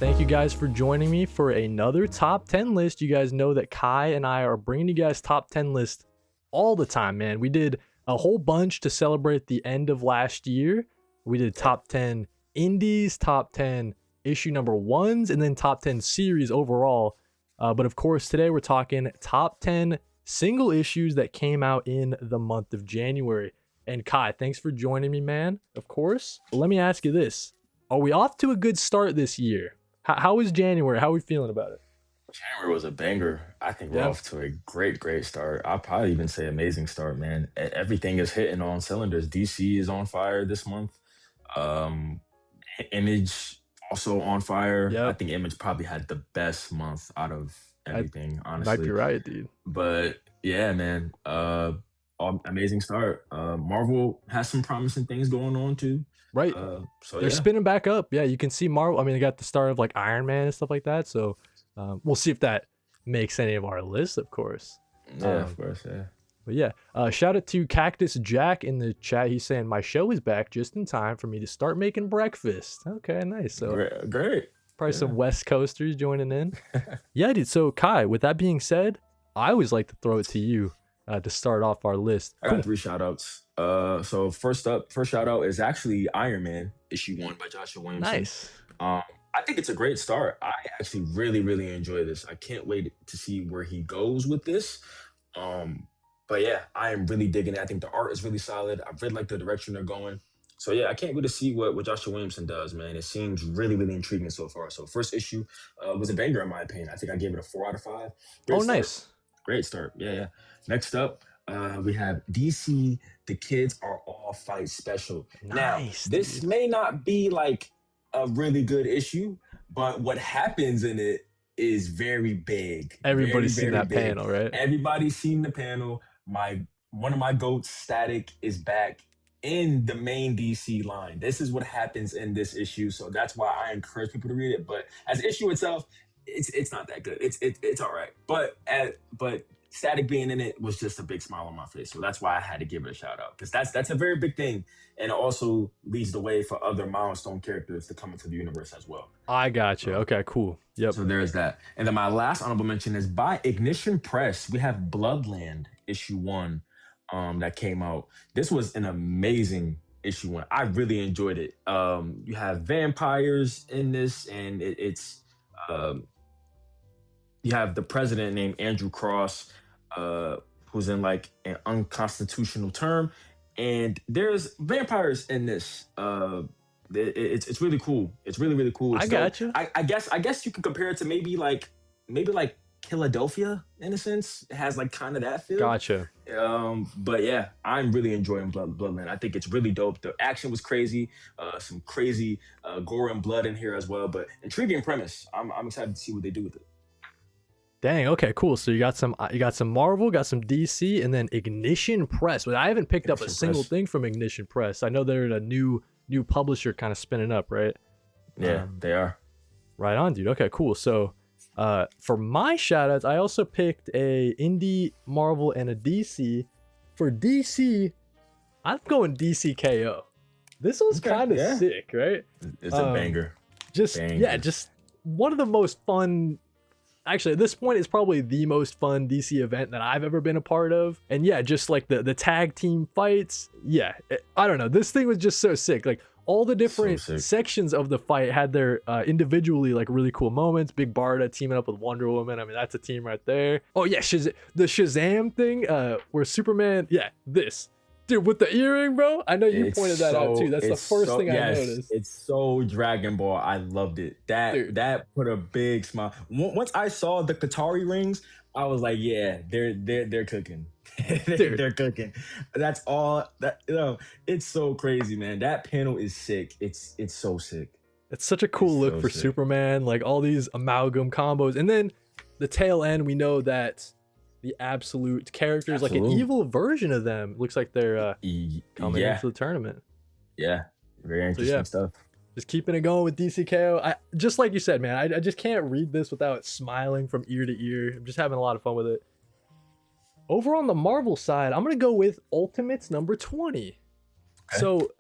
Thank you guys for joining me for another top 10 list. You guys know that Kai and I are bringing you guys top 10 lists all the time, man. We did a whole bunch to celebrate the end of last year. We did top 10 indies, top 10 issue number ones, and then top 10 series overall. But of course, today we're talking top 10 single issues that came out in the month of January. And Kai, thanks for joining me, man. Of course. Let me ask you this. Are we off to a good start this year? How was January? How are we feeling about it? January was a banger. I think we're Yeah. off to a great start. I'll probably even say amazing start, man. Everything is hitting on cylinders. DC is on fire this month. Um, Image also on fire. I Yep. think Image probably had the best month out of I everything, You might be honestly. right, dude. But yeah, man. Amazing start. Marvel has some promising things going on too. Right. So They're yeah, spinning back up. Yeah, you can see Marvel. I mean, they got the start of like Iron Man and stuff like that. So we'll see if that makes any of our lists, of course. yeah, of Um, course, yeah. but yeah, shout out to Cactus Jack in the chat. He's saying my show is back just in time for me to start making breakfast. Okay, nice. So Great. probably Yeah. some West Coasters joining in. Yeah, dude. So Kai, with that being said, I always like to throw it to you to start off our list. I got three shout outs. So first shout out is actually Iron Man issue 1 by Joshua Williamson. Nice. Um, I think it's a great start. I actually really enjoy this. I can't wait to see where he goes with this. Um, but yeah, I am really digging it. I think the art is really solid. I really like the direction they're going. So yeah, I can't wait to see what Joshua Williamson does, man. It seems really intriguing so far. So first issue was a banger in my opinion. I think I gave it a 4 out of 5. Oh, Great start. nice. Great start. Yeah. Next up, we have DC. The Kids Are All Fight Special. Now, Nice, this dude. may not be like a really good issue, but what happens in it is very big. Everybody's seen Very that big. panel, right? Everybody's seen the panel. One of my goats, Static, is back in the main DC line. This is what happens in this issue, so that's why I encourage people to read it. But as issue itself, it's not that good. It's all right. But Static being in it was just a big smile on my face. So that's why I had to give it a shout out because that's a very big thing, and it also leads the way for other milestone characters to come into the universe as well. I got you. So, Okay, cool. Yep. so there's that. And then my last honorable mention is by Ignition Press. We have Bloodland issue 1 that came out. This was an amazing issue 1. I really enjoyed it. You have vampires in this, and it's um, you have the president named Andrew Cross, who's in like an unconstitutional term, and there's vampires in this. It's really cool. It's really cool. I It's dope. got you. I guess you could compare it to maybe like Philadelphia in a sense. It has like kind of that feel. Gotcha. But yeah, I'm really enjoying Bloodland. I think it's really dope. The action was crazy. Some crazy gore and blood in here as well. But intriguing premise. I'm excited to see what they do with it. Dang. Okay. Cool. So you got some Marvel, got some DC, and then Ignition Press. But I haven't picked up a Ignition single Press. thing from Ignition Press. I know they're a new publisher, kind of spinning up, right? Yeah, they are. Right on, dude. Okay. Cool. So, for my shoutouts, I also picked a indie, Marvel, and a DC. For DC, I'm going DC KO. This was Okay, kind of yeah. sick, right? It's a Um, banger. Just Banger. just one of the most fun. Actually, at this point, it's probably the most fun DC event that I've ever been a part of. And yeah, just like the tag team fights. Yeah, I don't know. This thing was just so sick. Like all the different sick. sections of the fight had their individually like really cool moments. Big Barda teaming up with Wonder Woman. I mean, that's a team right there. Oh yeah, the Shazam thing, where Superman. Yeah, this. Dude, with the earring, bro. I know you It's pointed that out too. That's the it's first thing I yes, noticed. it's so Dragon Ball. I loved it. Dude. That put a big smile. Once I saw the Qatari rings, I was like, yeah, they're cooking. Dude. They're cooking. That's all. It's so crazy, man. That panel is sick. It's so sick. It's such a cool It's look so for sick. Superman, like all these amalgam combos. And then the tail end, we know that the absolute characters, like an Absolute. evil version of them, looks like they're coming Yeah, into the tournament. yeah. Very interesting yeah. stuff. Just keeping it going with DCKO. Just like you said, man, I just can't read this without smiling from ear to ear. I'm just having a lot of fun with it. Over on the Marvel side, I'm going to go with Ultimates number 20. Okay. So,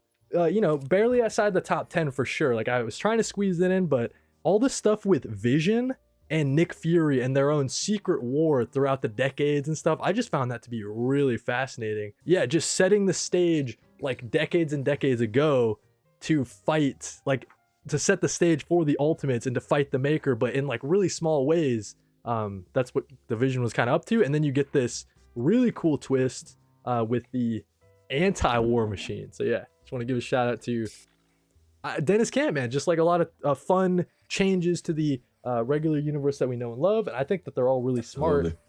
barely outside the top 10 for sure. Like I was trying to squeeze it in, but all this stuff with Vision and Nick Fury and their own secret war throughout the decades and stuff. I just found that to be really fascinating. Yeah, just setting the stage like decades and decades ago to fight, like to set the stage for the Ultimates and to fight the Maker, but in like really small ways. That's what the Vision was kind of up to. And then you get this really cool twist with the anti-war machine. So yeah, just want to give a shout out to Dennis Camp, man. Just like a lot of fun changes to the regular universe that we know and love. And I think that they're all really smart. Absolutely.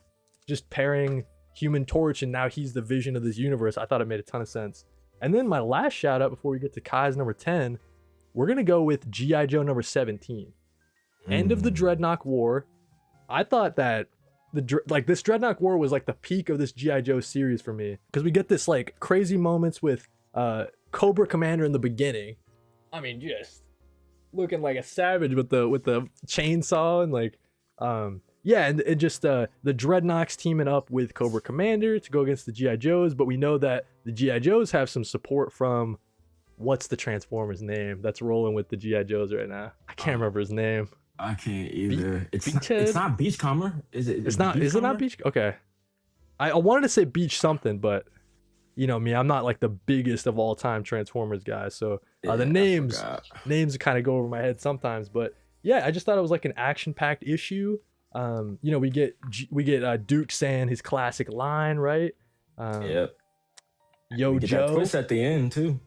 Just pairing Human Torch and now he's the Vision of this universe. I thought it made a ton of sense. And then my last shout out before we get to Kai's number 10, we're going to go with G.I. Joe number 17. End of the Dreadnought War. I thought that this Dreadnought War was like the peak of this G.I. Joe series for me, because we get this like crazy moments with Cobra Commander in the beginning. I mean, just looking like a savage with the chainsaw and like yeah, and just the Dreadnoks teaming up with Cobra Commander to go against the G.I. Joes. But we know that the G.I. Joes have some support from, what's the Transformers name that's rolling with the G.I. Joes right now? I can't remember his name. I can't either. Beachhead? It's not Beachcomber. Is it? It's not. Is it not Beach? Okay. I wanted to say Beach something, but you know me, I'm not like the biggest of all time Transformers guy. So the names kind of go over my head sometimes. But yeah, I just thought it was like an action packed issue. You know, we get Duke saying his classic line, right? Yep. Yo, Joe. That twist at the end too.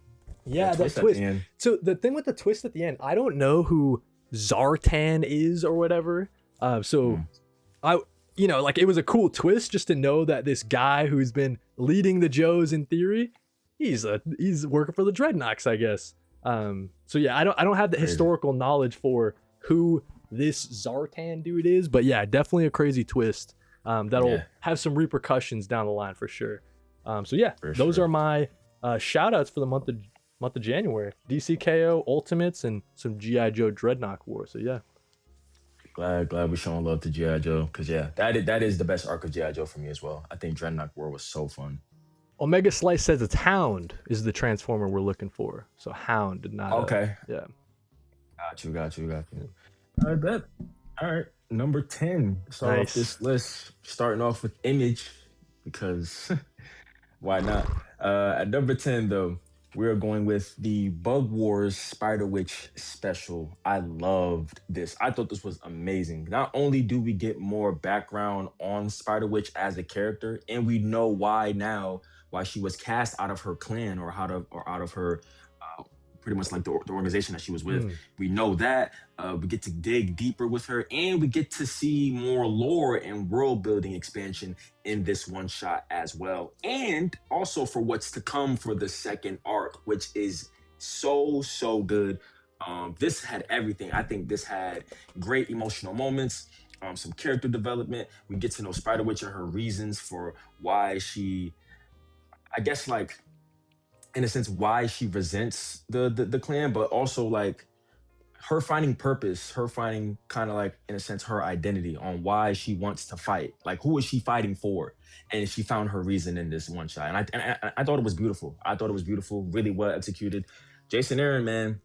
Yeah, that twist. So the thing with the twist at the end, I don't know who Zartan is or whatever. I, you know, like it was a cool twist just to know that this guy who's been leading the Joes in theory, he's working for the Dreadnoks, I guess. So yeah, I don't have the historical knowledge for who this Zartan dude is, but yeah, definitely a crazy twist. That'll have some repercussions down the line for sure. So yeah, those are my shout outs for the month of January. DCKO, Ultimates, and some G.I. Joe Dreadnought War. So yeah. Glad we're showing love to G.I. Joe, because yeah, that is the best arc of G.I. Joe for me as well. I think Dreadnought War was so fun. Omega Slice says it's Hound is the Transformer we're looking for. So Hound did not. Okay. Yeah. Got you. I bet. All right. Number 10. Start off this list, starting off with Image, because why not? At number 10, though, we're going with the Bug Wars Spider Witch special. I loved this. I thought this was amazing. Not only do we get more background on Spider Witch as a character, and we know why she was cast out of her clan or out of her pretty much like the organization that she was with. We know that. We get to dig deeper with her, and we get to see more lore and world building expansion in this one shot as well. And also for what's to come for the second arc, which is so good. This had everything. I think this had great emotional moments, some character development. We get to know Spider Witch and her reasons for why she, I guess, like, in a sense, why she resents the clan, but also like her finding purpose, her finding kind of like, in a sense, her identity on why she wants to fight. Like, who is she fighting for? And she found her reason in this one shot. And I thought it was beautiful. Really well executed. Jason Aaron, man,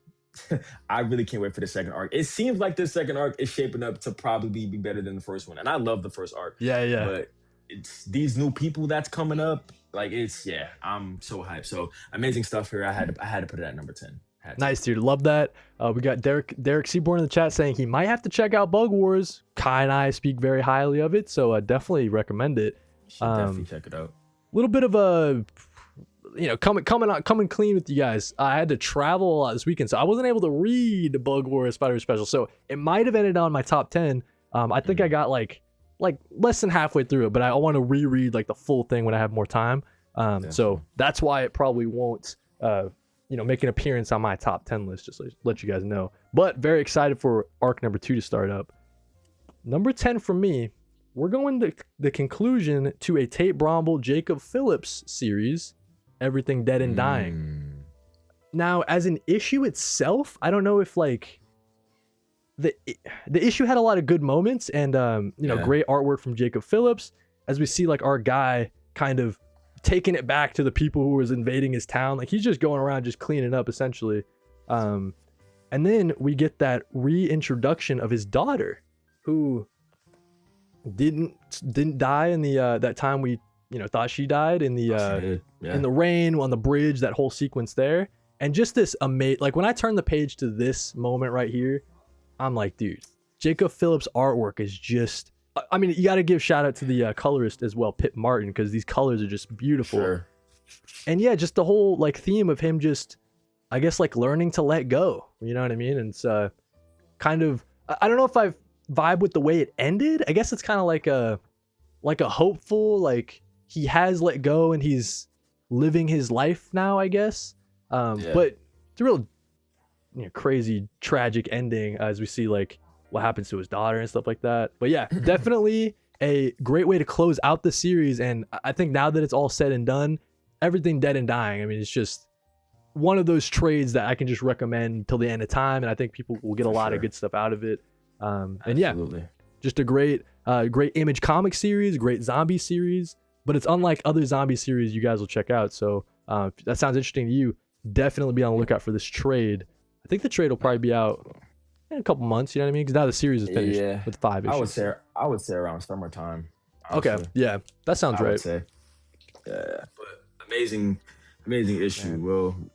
I really can't wait for the second arc. It seems like this second arc is shaping up to probably be better than the first one. And I love the first arc. Yeah. But it's these new people that's coming up. Like, I'm so hyped. So amazing stuff here. I had to put it at number 10. Nice, dude. Love that. We got Derek Seaborn in the chat saying he might have to check out Bug Wars. Kai and I speak very highly of it, so definitely recommend it. Should definitely check it out. A little bit of a, coming clean with you guys. I had to travel a lot this weekend, so I wasn't able to read the Bug Wars Spider Special. So it might have ended on my top 10. I think I got like less than halfway through it, but I want to reread like the full thing when I have more time. So that's why it probably won't, make an appearance on my top 10 list, just to let you guys know. But very excited for arc number 2 to start up. Number 10 for me, we're going to the conclusion to a Tate Brombal, Jacob Phillips series, Everything Dead and Dying. Now, as an issue itself, I don't know if like the issue had a lot of good moments and great artwork from Jacob Phillips, as we see like our guy kind of taking it back to the people who was invading his town. Like, he's just going around just cleaning up essentially. And then we get that reintroduction of his daughter, who didn't die in the that time we thought she died in the in the rain on the bridge, that whole sequence there. And just this like when I turn the page to this moment right here, I'm like, dude, Jacob Phillips' artwork is just, I mean, you got to give shout out to the colorist as well, Pip Martin, because these colors are just beautiful. Sure. And yeah, just the whole like theme of him just, I guess, like learning to let go, you know what I mean? And it's kind of, I don't know if I vibe with the way it ended. I guess it's kind of like a hopeful, like he has let go and he's living his life now, I guess. But it's a real crazy tragic ending as we see like what happens to his daughter and stuff like that. But yeah, definitely a great way to close out the series. And I think now that it's all said and done, everything dead and dying, I mean, it's just one of those trades that I can just recommend till the end of time, and I think people will get a lot of good stuff out of it. And yeah, just a great Image comic series, great zombie series, but it's unlike other zombie series you guys will check out. So if that sounds interesting to you, definitely be on the lookout for this trade. I think the trade will probably be out in a couple months, you know what I mean? Because now the series is finished with 5 issues. I would say around summertime. Honestly. Okay, yeah, that sounds right. I would say. Yeah, but amazing issue.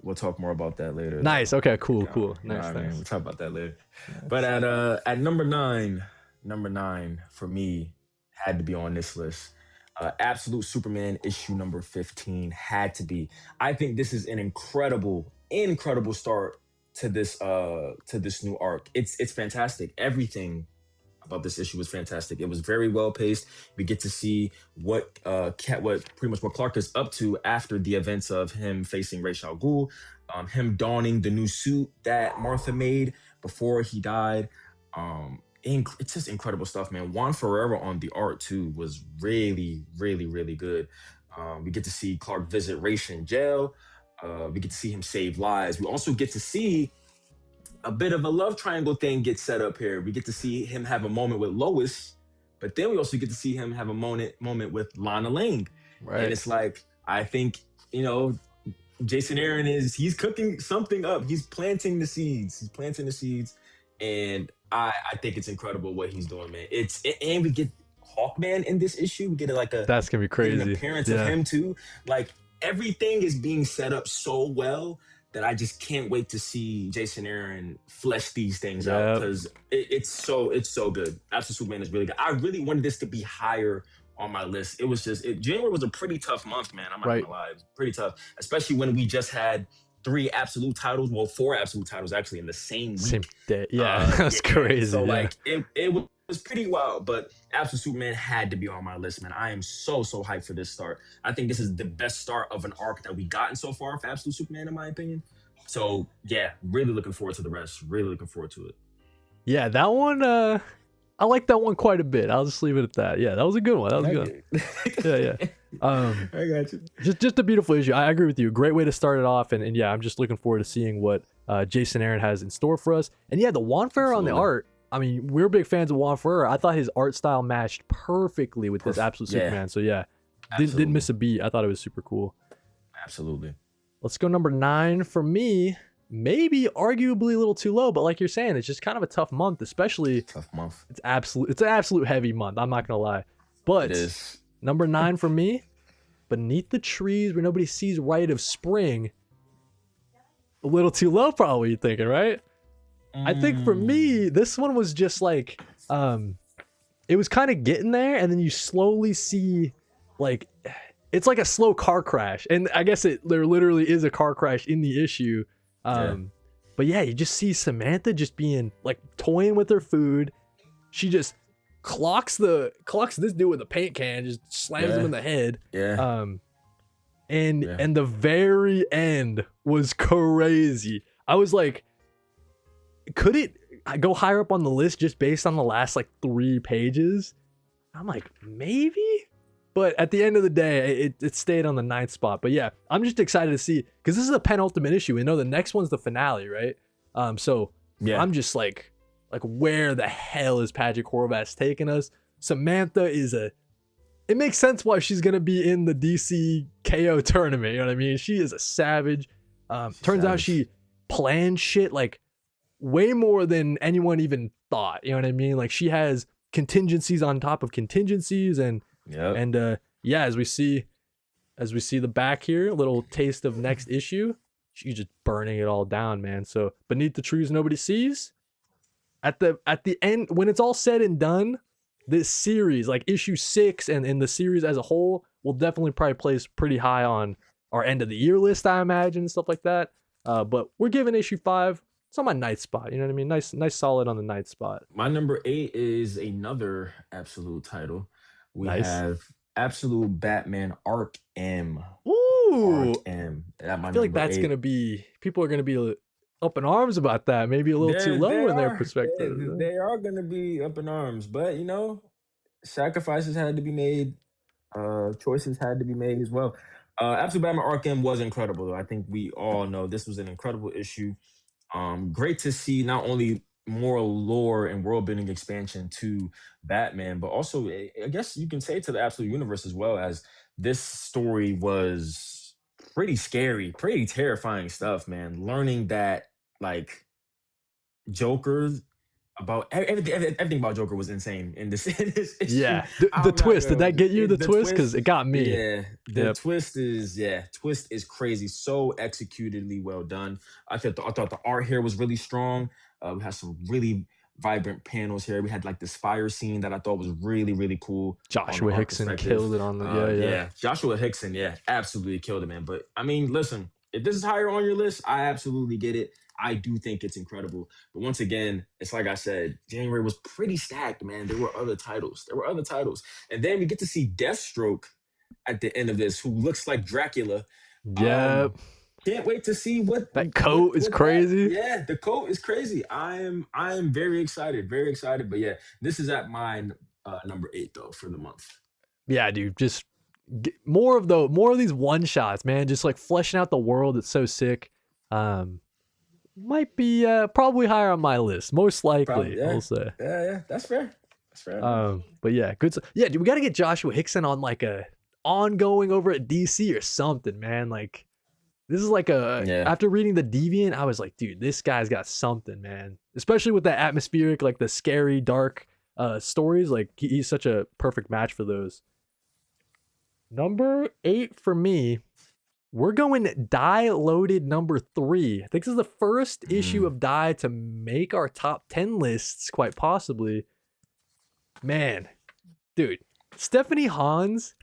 We'll talk more about that later. Nice. Okay. Cool. Nice. We'll talk about that later. But at number nine for me had to be on this list. Absolute Superman issue number 15 had to be. I think this is an incredible start to this new arc. It's fantastic. Everything about this issue was fantastic. It was very well paced. We get to see what Clark is up to after the events of him facing Ra's al Ghul, him donning the new suit that Martha made before he died. It's just incredible stuff, man. Juan Ferreira on the art too was really, really, really good. We get to see Clark visit Ra's in jail. We get to see him save lives. We also get to see a bit of a love triangle thing get set up here. We get to see him have a moment with Lois, but then we also get to see him have a moment with Lana Lang. Right. And it's like, I think, Jason Aaron he's cooking something up. He's planting the seeds. And I think it's incredible what he's doing, man. And we get Hawkman in this issue. We get that's gonna be crazy. An appearance of him too. Like everything is being set up so well that I just can't wait to see Jason Aaron flesh these things out, because it's so good. Absolute Superman is really good. I really wanted this to be higher on my list. It was just January was a pretty tough month, man. I'm not gonna lie, it was pretty tough, especially when we just had 4 absolute titles actually in the same week. Same day. Yeah, that's crazy. So it was pretty wild, but Absolute Superman had to be on my list, man. I am so hyped for this start. I think this is the best start of an arc that we've gotten so far for Absolute Superman, in my opinion. So yeah, really looking forward to the rest. Really looking forward to it. Yeah, that one, I like that one quite a bit. I'll just leave it at that. Yeah, that was a good one. Yeah. I got you. Just a beautiful issue. I agree with you. Great way to start it off. And yeah, I'm just looking forward to seeing what Jason Aaron has in store for us. And yeah, the Juan Ferreira on the art. I mean, we're big fans of Juan Ferreira. I thought his art style matched perfectly with this Absolute Superman. So yeah, didn't miss a beat. I thought it was super cool. Absolutely. Let's go number 9 for me. Maybe arguably a little too low, but like you're saying, it's just kind of a tough month, especially. Tough month. It's an absolute heavy month. I'm not gonna lie, but it is. Number 9 for me, Beneath the Trees Where Nobody Sees Right of Spring. A little too low, probably, you're thinking, right? I think for me, this one was just like, it was kind of getting there, and then you slowly see, like, it's like a slow car crash, and I guess there literally is a car crash in the issue. But yeah, you just see Samantha just being like toying with her food. She just clocks this dude with a paint can, just slams him in the head. And the very end was crazy. I was like, could it go higher up on the list just based on the last like 3 pages? I'm like, maybe. But at the end of the day, it stayed on the 9th spot. But yeah, I'm just excited to see, because this is a penultimate issue. We know the next one's the finale, right? So I'm just like where the hell is Patrick Horvath taking us? Samantha it makes sense why she's going to be in the DC KO tournament. You know what I mean? She is a savage. Turns out she planned shit like way more than anyone even thought. You know what I mean? Like she has contingencies on top of contingencies, Yep. and yeah, as we see the back here, a little taste of next issue. She's just burning it all down, man. So beneath the trees, nobody sees. At the end, when it's all said and done, this series, like issue 6 and the series as a whole, will definitely probably place pretty high on our end of the year list, I imagine, and stuff like that. But we're giving issue 5. It's on my ninth spot. You know what I mean? Nice, solid on the ninth spot. My number 8 is another absolute title. We Nice. have Absolute Batman Arc M. Arc Ooh, M. At I my feel like number that's 8. gonna be people are gonna be up in arms about that. Maybe a little too They low in their are perspective. they are gonna be up in arms, but sacrifices had to be made. Choices had to be made as well. Absolute Batman Arc M was incredible, though. I think we all know this was an incredible issue. Great to see not only more lore and world building expansion to Batman, but also I guess you can say to the Absolute Universe as well, as this story was pretty scary, pretty terrifying stuff, man. Learning that like Joker about everything about Joker was insane in this in this issue. Yeah, the I'm not twist. Did gonna that get you? The the twist, because twist. it got me. Yeah, the Yep. twist is crazy. So executedly well done. I thought the art here was really strong. We had some really vibrant panels here. We had like this fire scene that I thought was really cool on the Joshua art Hickson perspective. killed it on the. Yeah. Yeah, Joshua Hickson, yeah, absolutely killed it, man. But I mean, listen, if this is higher on your list, I absolutely get it. I do think it's incredible. But once again, it's like I said, January was pretty stacked, man. There were other titles. And then we get to see Deathstroke at the end of this, who looks like Dracula. Yep. Um, can't wait to see what That coat is what that. crazy. Yeah, the coat is crazy. I am very excited, very excited. But yeah, this is at my number 8 though for the month. Yeah, dude. Just more of these one shots, man. Just like fleshing out the world. It's so sick. Um, might be probably higher on my list, most Probably, likely. yeah, I'll say. yeah. That's fair. That's fair enough. But yeah, good. Yeah, dude, we got to get Joshua Hickson on like a ongoing over at DC or something, man. Like this is like a Yeah. after reading the Deviant, I was like, dude, this guy's got something, man. Especially with that atmospheric, like the scary, dark stories. Like he's such a perfect match for those. Number 8 for me. We're going Die Loaded number 3. I think this is the first issue Mhm. of Die to make our top 10 lists, quite possibly. Man, dude, Stephanie Hans,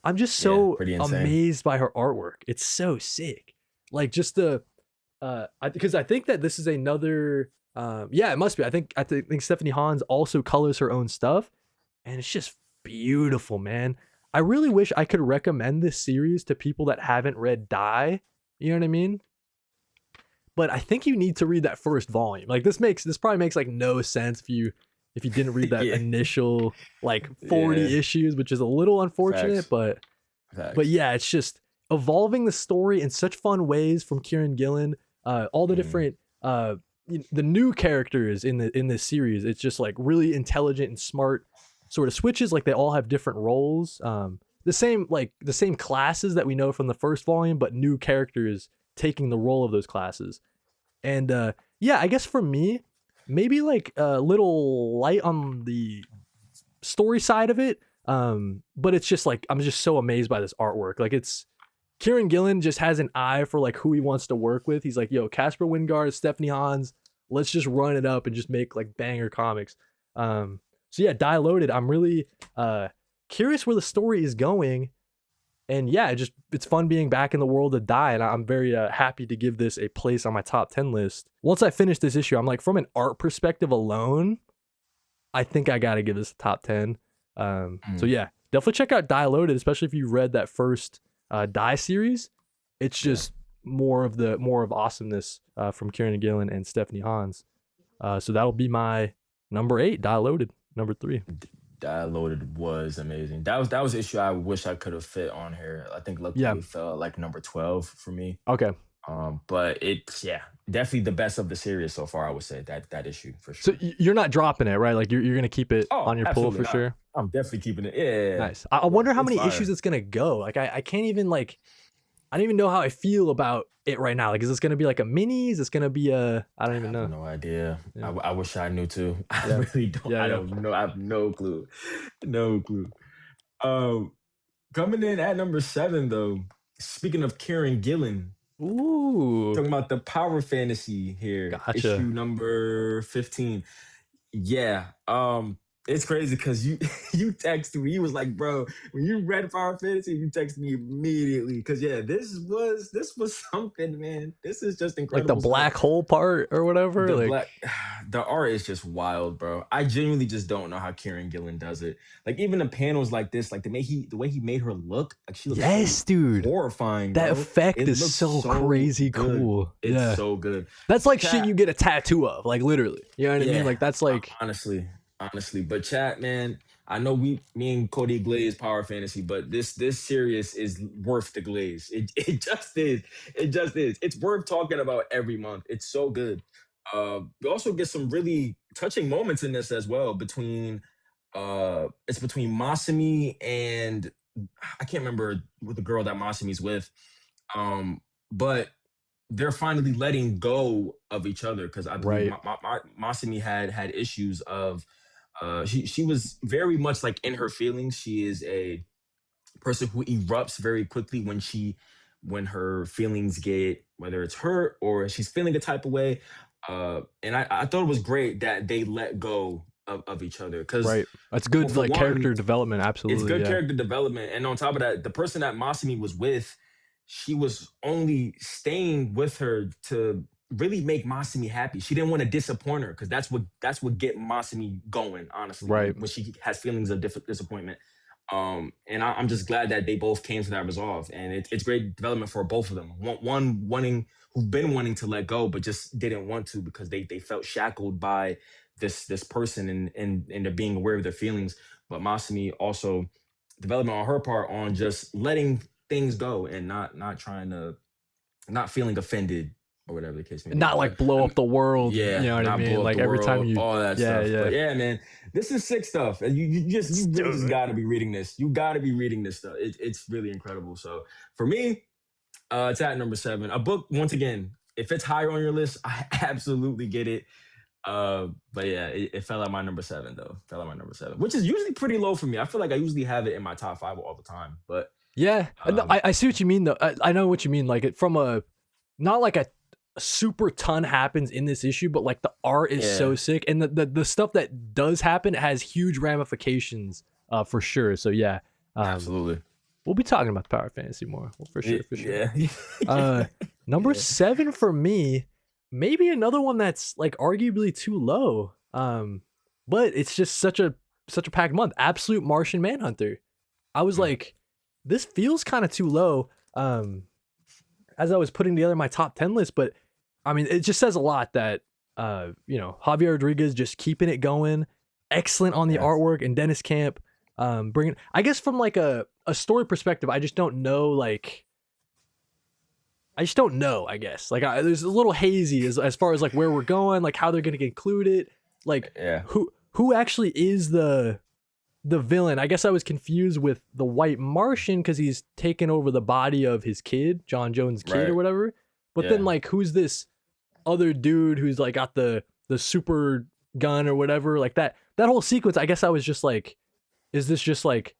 I'm just Yeah, so pretty insane. amazed by her artwork. It's so sick. Like just the because I think that this is another yeah, it must be. I think Stephanie Hans also colors her own stuff, and it's just beautiful, man. I really wish I could recommend this series to people that haven't read Die. You know what I mean? But I think you need to read that first volume. Like this probably makes like no sense if you didn't read that Yeah, initial like yeah. 40 issues, which is a little unfortunate, Facts. but Facts. yeah, it's just evolving the story in such fun ways from Kieran Gillen. All the Mm, different the new characters in this series. It's just like really intelligent and smart sort of switches. Like they all have different roles. The same classes that we know from the first volume, but new characters taking the role of those classes. And yeah, I guess for me, maybe like a little light on the story side of it. But it's just like I'm just so amazed by this artwork. Like it's Kieran Gillen just has an eye for like who he wants to work with. He's like, yo, Casper Wingard, Stephanie Hans, let's just run it up and just make like banger comics. So yeah, Die Loaded. I'm really curious where the story is going. And yeah, it's fun being back in the world of Die, and I'm very happy to give this a place on my top 10 list. Once I finish this issue, I'm like, from an art perspective alone, I think I got to give this a top 10. So mm, yeah, definitely check out Die Loaded, especially if you read that first Die series. It's yeah. just more of awesomeness from Kieran Gillen and Stephanie Hans. So that'll be my number 8, Die Loaded. Number 3. That loaded was amazing. That was an issue I wish I could have fit on here. I think Yeah. luckily it fell at like number 12 for me. Okay. But it's yeah, definitely the best of the series so far. I would say that issue for So sure. you're not dropping it, right? Like you're gonna keep it Oh, on your pull absolutely for not. sure. I'm definitely keeping it. Yeah, yeah, yeah. Nice. I Yeah, wonder how it's many issues fire. it's gonna go. Like I can't even like I don't even know how I feel about it right now. Like, is this gonna be like a mini? Is this gonna be a? I I don't even have know. no idea. Yeah, I wish I knew too. I yeah, really don't. yeah, I yeah. don't know. I have no clue. No clue. Um, Coming in at number seven, though. Speaking of Karen Gillan, Ooh, talking about the power fantasy here, issue gotcha. number 15. Yeah. It's crazy because you you texted me. You was like, bro, when you read Power Fantasy, you texted me immediately. Cause yeah, this was something, man. This is just Like the incredible stuff. black hole part or whatever. The Like, black the art is just wild, bro. I genuinely just don't know how Kieran Gillen does it. Like even the panels like this, like the way he made her look, like she looks so yes, dude. horrifying, That bro. effect It is looks so so crazy good. cool. It's Yeah. so good. That's like shit you Chat, get a tattoo of, like literally. You know what I mean? yeah, Like that's like honestly, honestly. But chat, man, I know me and Cody glaze power fantasy, but this series is worth the glaze. It just is. It just is. It's worth talking about every month. It's so good. We also get some really touching moments in this as well between it's between Masumi and I can't remember with the girl that Masumi's with. But they're finally letting go of each other because I believe right, Masumi had issues of she was very much like in her feelings. She is a person who erupts very quickly when her feelings get whether it's hurt or she's feeling a type of way. And I thought it was great that they let go of each other because right. That's well, good for like one, character development, it's absolutely. good Yeah. character development. And on top of that, the person that Masumi was with, she was only staying with her to really make Masumi happy. She didn't want to disappoint her because that's what get Masumi going, honestly, Right. when she has feelings of disappointment. And I'm just glad that they both came to that resolve. And it's great development for both of them. One wanting who've been wanting to let go, but just didn't want to because they felt shackled by this person and they're being aware of their feelings. But Masumi also development on her part on just letting things go and not trying to not feeling offended or whatever the case may be. Not But like blow up the world, you yeah, know what I not mean? blow up Like the every time world, you all that yeah, stuff. But yeah. yeah, man, this is sick stuff. And you really just Stupid. gotta be reading this. You gotta be reading this stuff. It's really incredible. So for me, it's at number seven. A book, once again, if it's higher on your list, I absolutely get it. But yeah, it fell at my number seven though. Fell at my number seven, which is usually pretty low for me. I feel like I usually have it in my top five all the time. But Yeah. No, um, I see what you mean though. I know what you mean. Like it from a not like a super ton happens in this issue, but like the art is so yeah, sick. And the stuff that does happen has huge ramifications for sure. So yeah. Um absolutely. we'll be talking about the power fantasy more. Well, for sure, for sure. Yeah, Uh, number yeah. 7 for me, maybe another one that's like arguably too low. But it's just such a packed month. Absolute Martian Manhunter. I was Mm, like, this feels kind of too low. As I was putting together my top 10 list, but I mean, it just says a lot that Javier Rodriguez just keeping it going, excellent on the yeah, artwork, and Dennis Camp bringing. I guess from like a story perspective, I just don't know like I just don't know. I guess like there's a little hazy as far as like where we're going, like how they're gonna conclude it, like yeah, who actually is the villain. I guess I was confused with the White Martian because he's taken over the body of his kid, John Jones' kid or right, whatever. But then yeah, like who's this other dude who's like got the super gun or whatever? Like that whole sequence. I guess I was just like, is this just like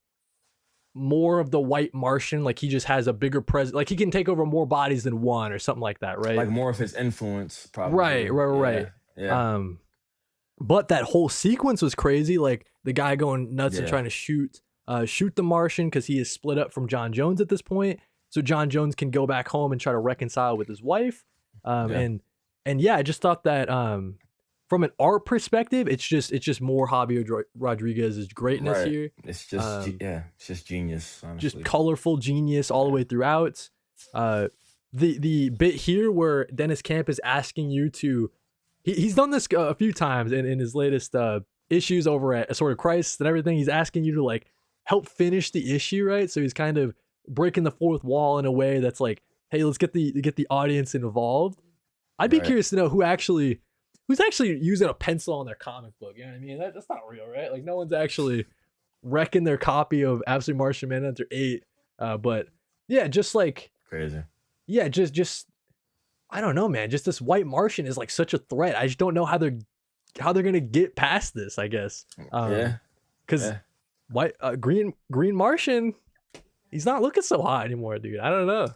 more of the White Martian, like he just has a bigger presence, like he can take over more bodies than one or something like that, right? like more of his influence, Right, probably. right, Yeah, right. yeah, Um, but that whole sequence was crazy, like the guy going nuts and yeah, trying to shoot the Martian because he is split up from John Jones at this point, so John Jones can go back home and try to reconcile with his wife. Um, yeah. and and yeah, I just thought that from an art perspective, it's just more Javier Rodriguez's greatness Right. here. It's just Um, yeah, it's just genius, just honestly. colorful genius all the Yeah. way throughout. Uh, the bit here where Dennis Camp is asking you to, he's done this a few times in his latest issues over at Sort of Christ and everything. He's asking you to like help finish the issue, right? So he's kind of breaking the fourth wall in a way that's like, hey, let's get the audience involved. I'd be Right. curious to know who's actually using a pencil on their comic book. You know what I mean? That's not real, right? Like no one's actually wrecking their copy of Absolute Martian Manhunter 8. But yeah, just like Crazy. Yeah, just I don't know, man. Just this white Martian is like such a threat. I just don't know how they're gonna get past this. I guess, Yeah. because Yeah. white green Martian, he's not looking so hot anymore, dude. I don't know.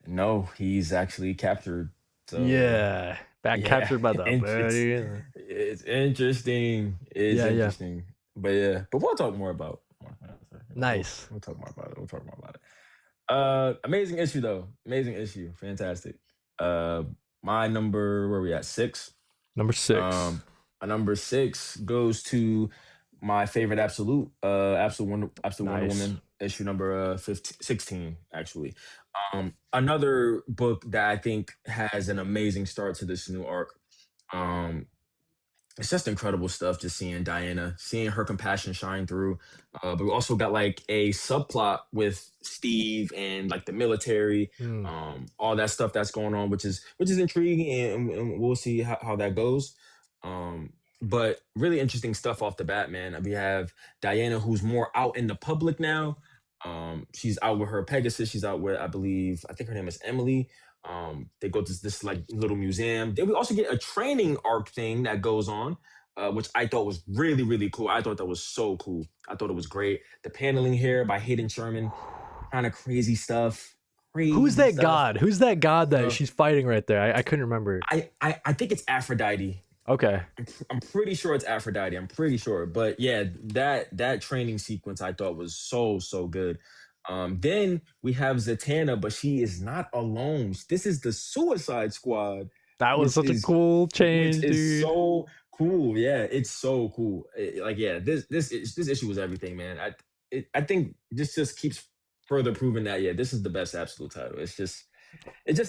No, he's actually captured. So Yeah, back yeah, captured by the it's buddy. it's interesting. It's Yeah, yeah, interesting. But yeah, but we'll talk more about. We'll nice. we'll talk more about it. We'll talk more about it. Amazing issue though. Amazing issue. Fantastic. Uh, my number, where we at, 6. Number 6. Um, a number 6 goes to my favorite Absolute Wonder Nice. Woman issue number 15, 16 actually. Another book that I think has an amazing start to this new arc. Um, it's just incredible stuff, just seeing Diana, seeing her compassion shine through. But we also got like a subplot with Steve and like the military, Hmm. all that stuff that's going on, which is intriguing, and we'll see how that goes. But really interesting stuff off the bat, man. We have Diana, who's more out in the public now. She's out with her Pegasus. She's out with, I think her name is Emily. They go to this like little museum. Then we also get a training arc thing that goes on, which I thought was really, really cool. I thought that was so cool. I thought it was great. The paneling here by Hayden Sherman, kind of crazy stuff. Who's Crazy that stuff. god? Who's that god that So she's fighting right there? I couldn't remember. I think it's Aphrodite. Okay. I'm pretty sure it's Aphrodite. I'm pretty sure. But yeah, that training sequence I thought was so good. Then we have Zatanna, but she is not alone. This is the Suicide Squad, That was which such a is cool which change, is dude. so cool. Yeah, it's so cool. Like yeah, this issue was everything, man. I think this just keeps further proving that yeah, this is the best absolute title. It just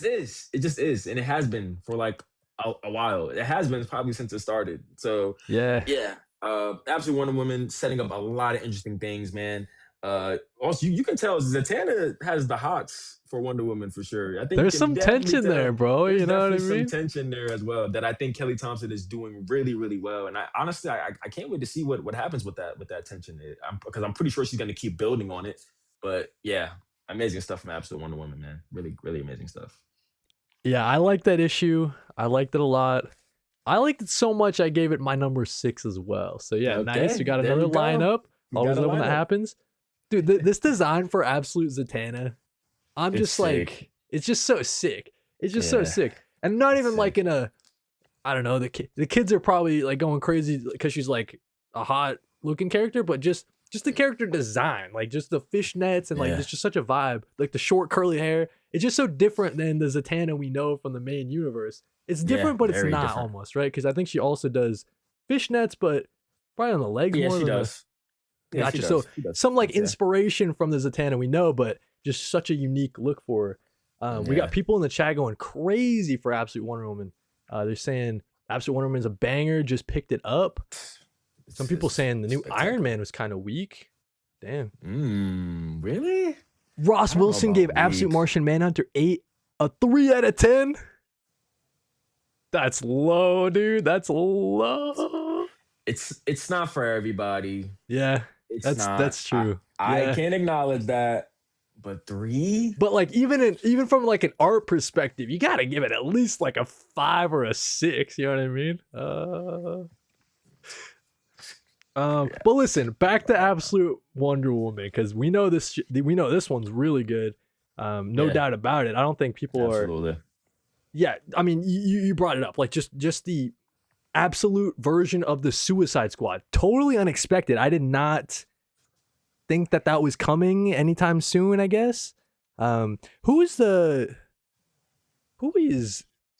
is. It just is, and it has been for like a while. It has been probably since it started. So, Yeah. yeah, absolutely Wonder Woman setting up a lot of interesting things, man. Also, you can tell Zatanna has the hots for Wonder Woman for sure. I think you There's can some definitely tension tell. there, bro. There's You know what I definitely some mean? tension there as well that I think Kelly Thompson is doing really, really well. And I honestly, I can't wait to see what happens with that tension. Because I'm pretty sure she's going to keep building on it. But yeah, amazing stuff from Absolute Wonder Woman, man. Really, really amazing stuff. Yeah, I like that issue. I liked it a lot. I liked it so much I gave it my number 6 as well. So yeah, nice. We Okay, got there another we go. lineup. You got Always a love when that lineup. happens. Dude, this design for Absolute Zatanna, I'm It's just sick. like, it's just so sick. It's just so Yeah, sick. And not it's even like sick. in a, I don't know, the kids are probably like going crazy because she's like a hot looking character, but just the character design, like just the fishnets and like Yeah, it's just such a vibe. Like the short curly hair, it's just so different than the Zatanna we know from the main universe. It's yeah, different, but it's very not different. almost, right? Because I think she also does fishnets, but probably on the legs Yeah, more she than the. does. Yeah, she Gotcha. So does. She does. some like I'd say. inspiration from the Zatanna we know, but just such a unique look for her. We got Yeah, people in the chat going crazy for Absolute Wonder Woman. They're saying Absolute Wonder Woman's a banger, just picked it up. Some people it's saying the new Iron spectacular. Man was kind of weak. Damn. Really? Ross I don't know Wilson gave about Absolute weak. Martian Manhunter 8 a 3 out of 10. That's low, dude. That's low. It's not for everybody. Yeah, It's not. that's I true. I Yeah. can acknowledge that. But 3? But like even from like an art perspective, you gotta give it at least like a 5 or a 6. You know what I mean? Yeah. But listen, back to Absolute Wonder Woman because we know this one's really good. No Yeah. doubt about it. I don't think people are. Absolutely. Yeah, I mean, you brought it up, like just the absolute version of the Suicide Squad, totally unexpected. I did not think that was coming anytime soon. I guess. Who is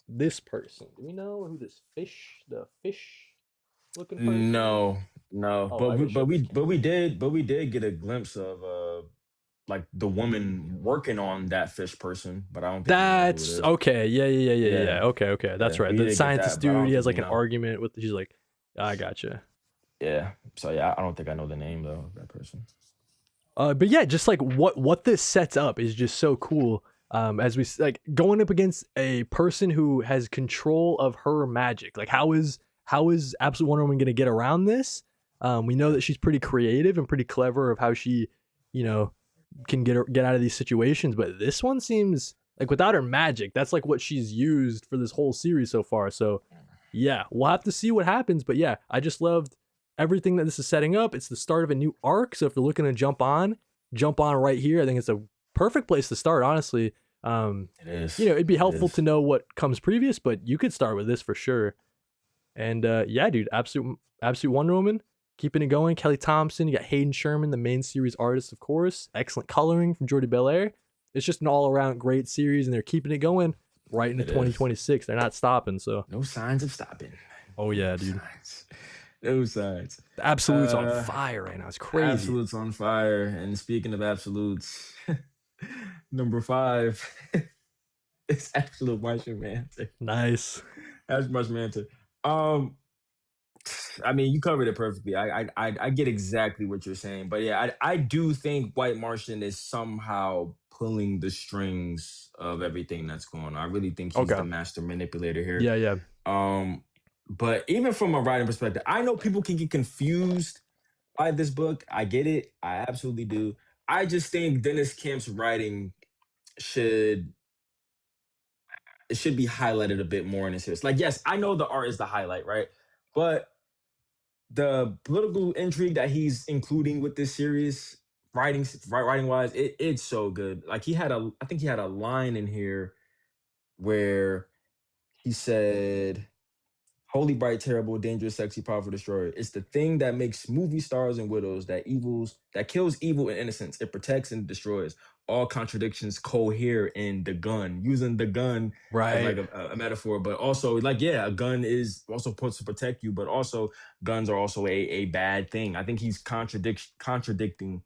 this person? Do we know who the fish looking person is? No, no. Oh, But I we can show but this we one. but we did but we did get a glimpse of like the woman working on that fish person, but I don't think we know who it That's is. okay. Yeah. Yeah, Okay. That's yeah. right. We The did get scientist that, but I dude, don't he has think like we an know. argument with. He's like, I gotcha. Yeah. So yeah, I don't think I know the name though of that person. But yeah, just like what this sets up is just so cool. As we like going up against a person who has control of her magic. Like, how is Absolute Wonder Woman gonna get around this? We know Yeah. that she's pretty creative and pretty clever of how she, you know, can get out of these situations. But this one seems Like without her magic, that's like what she's used for this whole series so far. So yeah, we'll have to see what happens. But yeah, I just loved everything that this is setting up. It's the start of a new arc. So if you're looking to jump on right here. I think it's a perfect place to start, honestly. It is. It'd be It helpful to is. know what comes previous, but you could start with this for sure. And yeah, dude, absolute Wonder Woman, keeping it going. Kelly Thompson, you got Hayden Sherman, the main series artist, of course. Excellent coloring from Jordi Belair. It's just an all around great series, and they're keeping it going right into It is. 2026. They're not stopping. So, No signs of stopping. oh No yeah, dude, signs. No signs. the Absolute's on Uh, fire right now. It's crazy. Absolutes on fire. And speaking of absolutes, number 5 is Absolute Martian Manhunter. Nice. Absolute Martian Manhunter. Um, I mean, you covered it perfectly. I get exactly what you're saying, but yeah, I do think White Martian is somehow pulling the strings of everything that's going on. I really think he's the Okay. master manipulator here. Yeah, yeah. Um, but even from a writing perspective, I know people can get confused by this book. I get it. I absolutely do. I just think Dennis Kemp's writing should it should be highlighted a bit more in this series. Like, yes, I know the art is the highlight, right? But the political intrigue that he's including with this series, writing wise, it's so good. Like I think he had a line in here where he said, "Holy, bright, terrible, dangerous, sexy, powerful destroyer. It's the thing that makes movie stars and widows, that kills evil and innocence. It protects and destroys. All contradictions cohere in the gun." Using the gun as like Right. a metaphor, but also like, yeah, a gun is also supposed to protect you, but also guns are also a bad thing. I think he's contradicting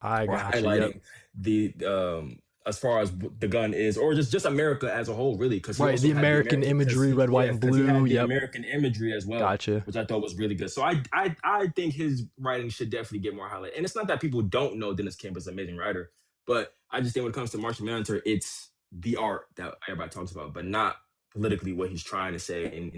I or got you. Yep. highlighting the as far as the gun is, or just America as a whole, really, because he Right. also The had the American American, because imagery, red, white, and he blue. had the Yep. American imagery as well, Gotcha. which I thought was really good. So I think his writing should definitely get more highlight. And it's not that people don't know Dennis Kemp is an amazing writer, but I just think when it comes to Martian Manhunter, it's the art that everybody talks about, but not politically what he's trying to say in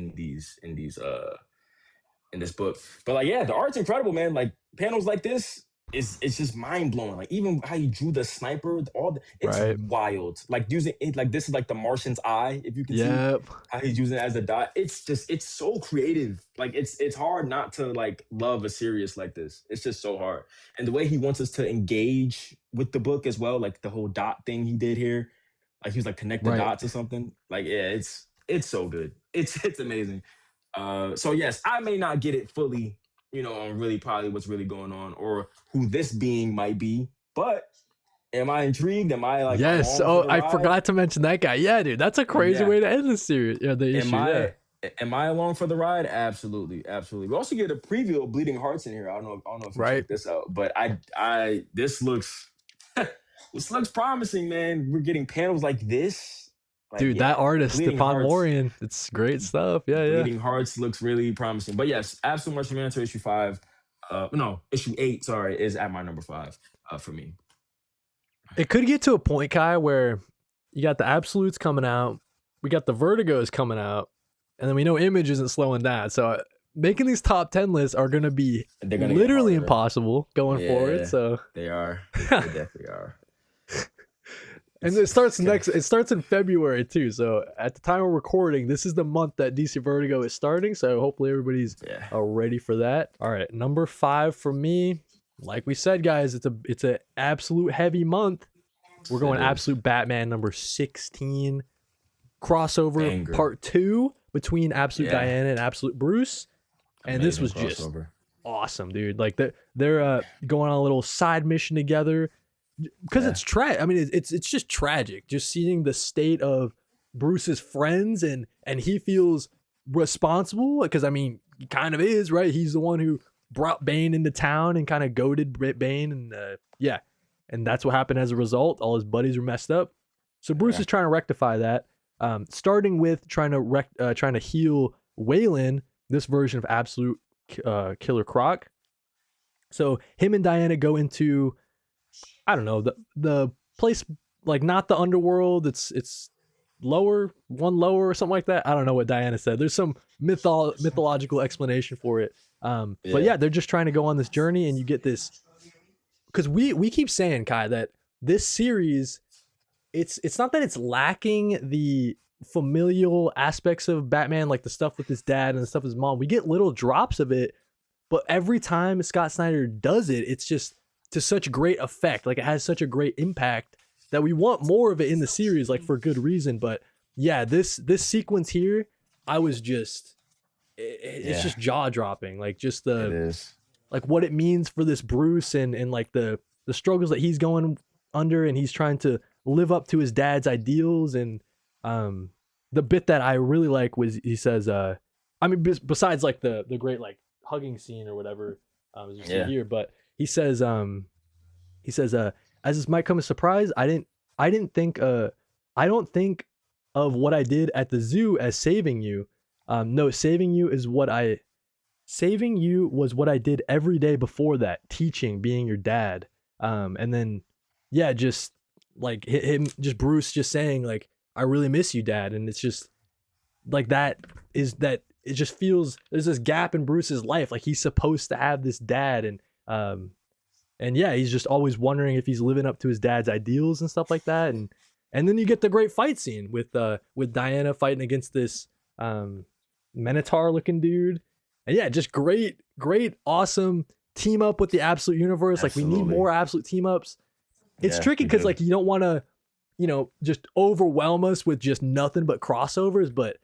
this book. But like, yeah, the art's incredible, man. Like panels like this is it's just mind blowing. Like even how you drew the sniper, it's Right. wild. Like using it, like this is like the Martian's eye, if you can see Yep. how he's using it as a dot. It's so creative. Like it's hard not to like love a series like this. It's just so hard. And the way he wants us to engage with the book as well, like the whole dot thing he did here, like he was like connect the Right. dots or something. Like yeah, it's so good. It's amazing. So yes, I may not get it fully, on really probably what's really going on or who this being might be, but am I intrigued? Am I like Yes. along for Oh, the I ride? forgot to mention that guy. Yeah, dude. That's a crazy Yeah. way to end the series. Yeah, the Am issue. Yeah. I along for the ride? Absolutely, absolutely. We also get a preview of Bleeding Hearts in here. I don't know if you Right. checked this out, but I this looks this looks promising, man. We're getting panels like this. Like, Dude, that yeah, artist, Stepan Morian, it's great stuff. Yeah, yeah. Bleeding Hearts looks really promising. But yes, Absolute Martian Manhunter issue 5. No, issue 8, sorry, is at my number 5 for me. It could get to a point, Kai, where you got the Absolutes coming out, we got the Vertigos coming out, and then we know Image isn't slowing down. So making these top 10 lists are going to be They're gonna get literally harder. impossible going forward. Yeah, So they are. They definitely are. and it starts it starts in February too. So at the time of recording, this is the month that DC Vertigo is starting. So hopefully everybody's Yeah. ready for that. All right, number 5 for me. Like we said, guys, it's a absolute heavy month. We're going It is. absolute Batman number 16 crossover Banger. part 2 between Absolute Yeah. Diana and Absolute Bruce. And this Amazing was just crossover. awesome, dude. Like they're going on a little side mission together because Yeah. I mean, it's just tragic just seeing the state of Bruce's friends and he feels responsible because I mean he kind of is, right? He's the one who brought Bane into town and kind of goaded Bane and yeah, and that's what happened as a result. All his buddies were messed up, so Bruce Yeah. is trying to rectify that. Starting with trying to heal Waylon, this version of Absolute Killer Croc. So him and Diana go into, I don't know, the place, like not the underworld. It's lower or something like that. I don't know what Diana said. There's some mythological explanation for it. But yeah, they're just trying to go on this journey, and you get this because we keep saying, Kai, that this series it's not that it's lacking the familial aspects of Batman, like the stuff with his dad and the stuff with his mom. We get little drops of it, but every time Scott Snyder does it, it's just to such great effect. Like it has such a great impact that we want more of it in the series, like for good reason. But yeah, this sequence here, I was just it's Yeah, just jaw dropping. Like just it the is. like what it means for this Bruce and like the struggles that he's going under, and he's trying to live up to his dad's ideals. And um the bit that I really like was he says I mean besides like the great like hugging scene or whatever as you see Yeah, here, but he says as this might come as a surprise, I didn't think I don't think of what I did at the zoo as saving you. No, saving you was what I did every day before that, teaching, being your dad. And then, yeah, just like him, just Bruce just saying, like, I really miss you, dad. And it's just like that it just feels there's this gap in Bruce's life. Like he's supposed to have this dad. And yeah, he's just always wondering if he's living up to his dad's ideals and stuff like that. And then you get the great fight scene with Diana fighting against this um Minotaur looking dude. And yeah, just great, awesome team up with the Absolute Universe. Like we need absolutely. more Absolute team ups. It's Yeah, tricky we because do. like you don't want to, just overwhelm us with just nothing but crossovers, but